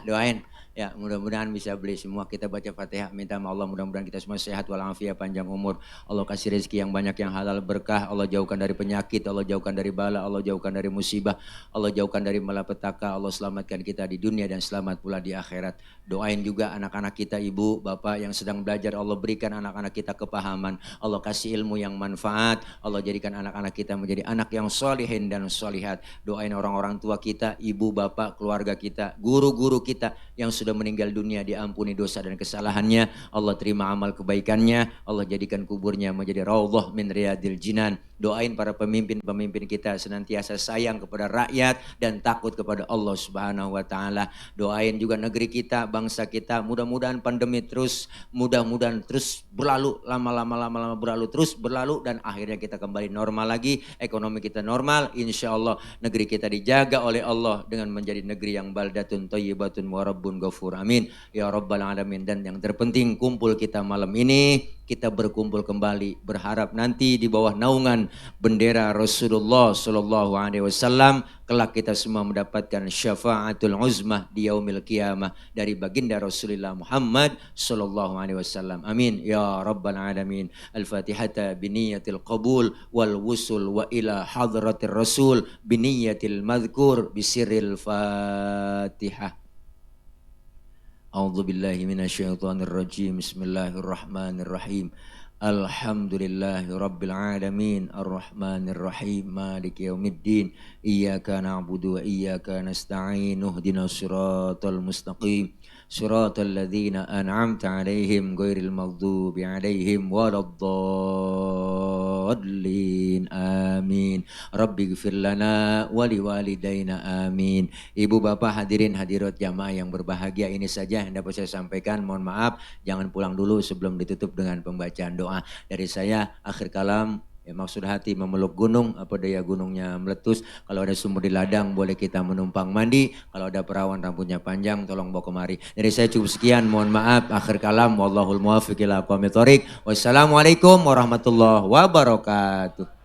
Doain. Ya, mudah-mudahan bisa beli semua. Kita baca Fatihah, minta sama Allah mudah-mudahan kita semua sehat walafiat, panjang umur. Allah kasih rezeki yang banyak, yang halal, berkah. Allah jauhkan dari penyakit, Allah jauhkan dari bala, Allah jauhkan dari musibah, Allah jauhkan dari malapetaka. Allah selamatkan kita di dunia dan selamat pula di akhirat. Doain juga anak-anak kita, ibu, bapak yang sedang belajar. Allah berikan anak-anak kita kepahaman. Allah kasih ilmu yang manfaat. Allah jadikan anak-anak kita menjadi anak yang solihin dan solihat. Doain orang-orang tua kita, ibu, bapak, keluarga kita, guru-guru kita yang sudah meninggal dunia, diampuni dosa dan kesalahannya. Allah terima amal kebaikannya. Allah jadikan kuburnya menjadi raudhah min riyadil jinan. Doain para pemimpin-pemimpin kita senantiasa sayang kepada rakyat dan takut kepada Allah Subhanahu wa taala. Doain juga negeri kita, bangsa kita, mudah-mudahan pandemi terus mudah-mudahan terus berlalu lama-lama berlalu terus berlalu dan akhirnya kita kembali normal lagi, ekonomi kita normal, insya Allah negeri kita dijaga oleh Allah dengan menjadi negeri yang baldatun thayyibatun wa rabbun ghafur, amin ya rabbal alamin. Dan yang terpenting kumpul kita malam ini, kita berkumpul kembali berharap nanti di bawah naungan bendera Rasulullah Shallallahu Alaihi Wasallam kelak kita semua mendapatkan syafaatul uzmah di yaumil qiyamah dari baginda Rasulullah Muhammad Shallallahu Alaihi Wasallam, amin ya rabbal alamin. Al-Fatihata biniyatil qabul wal wusul wa ila hadratir rasul biniyatil madhkur bisirril Fatihah. A'udzu billahi minasyaitonir rajim. Bismillahirrahmanirrahim. Alhamdulillahi rabbil alamin arrahmanir rahim maliki yaumiddin iyyaka na'budu wa iyyaka nasta'in ihdinas siratal mustaqim siratal ladzina an'amta 'alaihim ghairil maghdubi 'alaihim waladdallin amin. Rabbighfir lana wa liwalidayna amin. Ibu bapak hadirin hadirat jamaah yang berbahagia, ini saja yang dapat saya sampaikan. Mohon maaf, jangan pulang dulu sebelum ditutup dengan pembacaan doa dari saya. Akhir kalam, ya, maksud hati memeluk gunung, apa daya gunungnya meletus. Kalau ada sumur di ladang boleh kita menumpang mandi. Kalau ada perawan rambutnya panjang tolong bawa kemari. Dari saya cukup sekian, mohon maaf. Akhir kalam, wallahul muwaffiq ila aqwamit thoriq. Wassalamualaikum warahmatullahi wabarakatuh.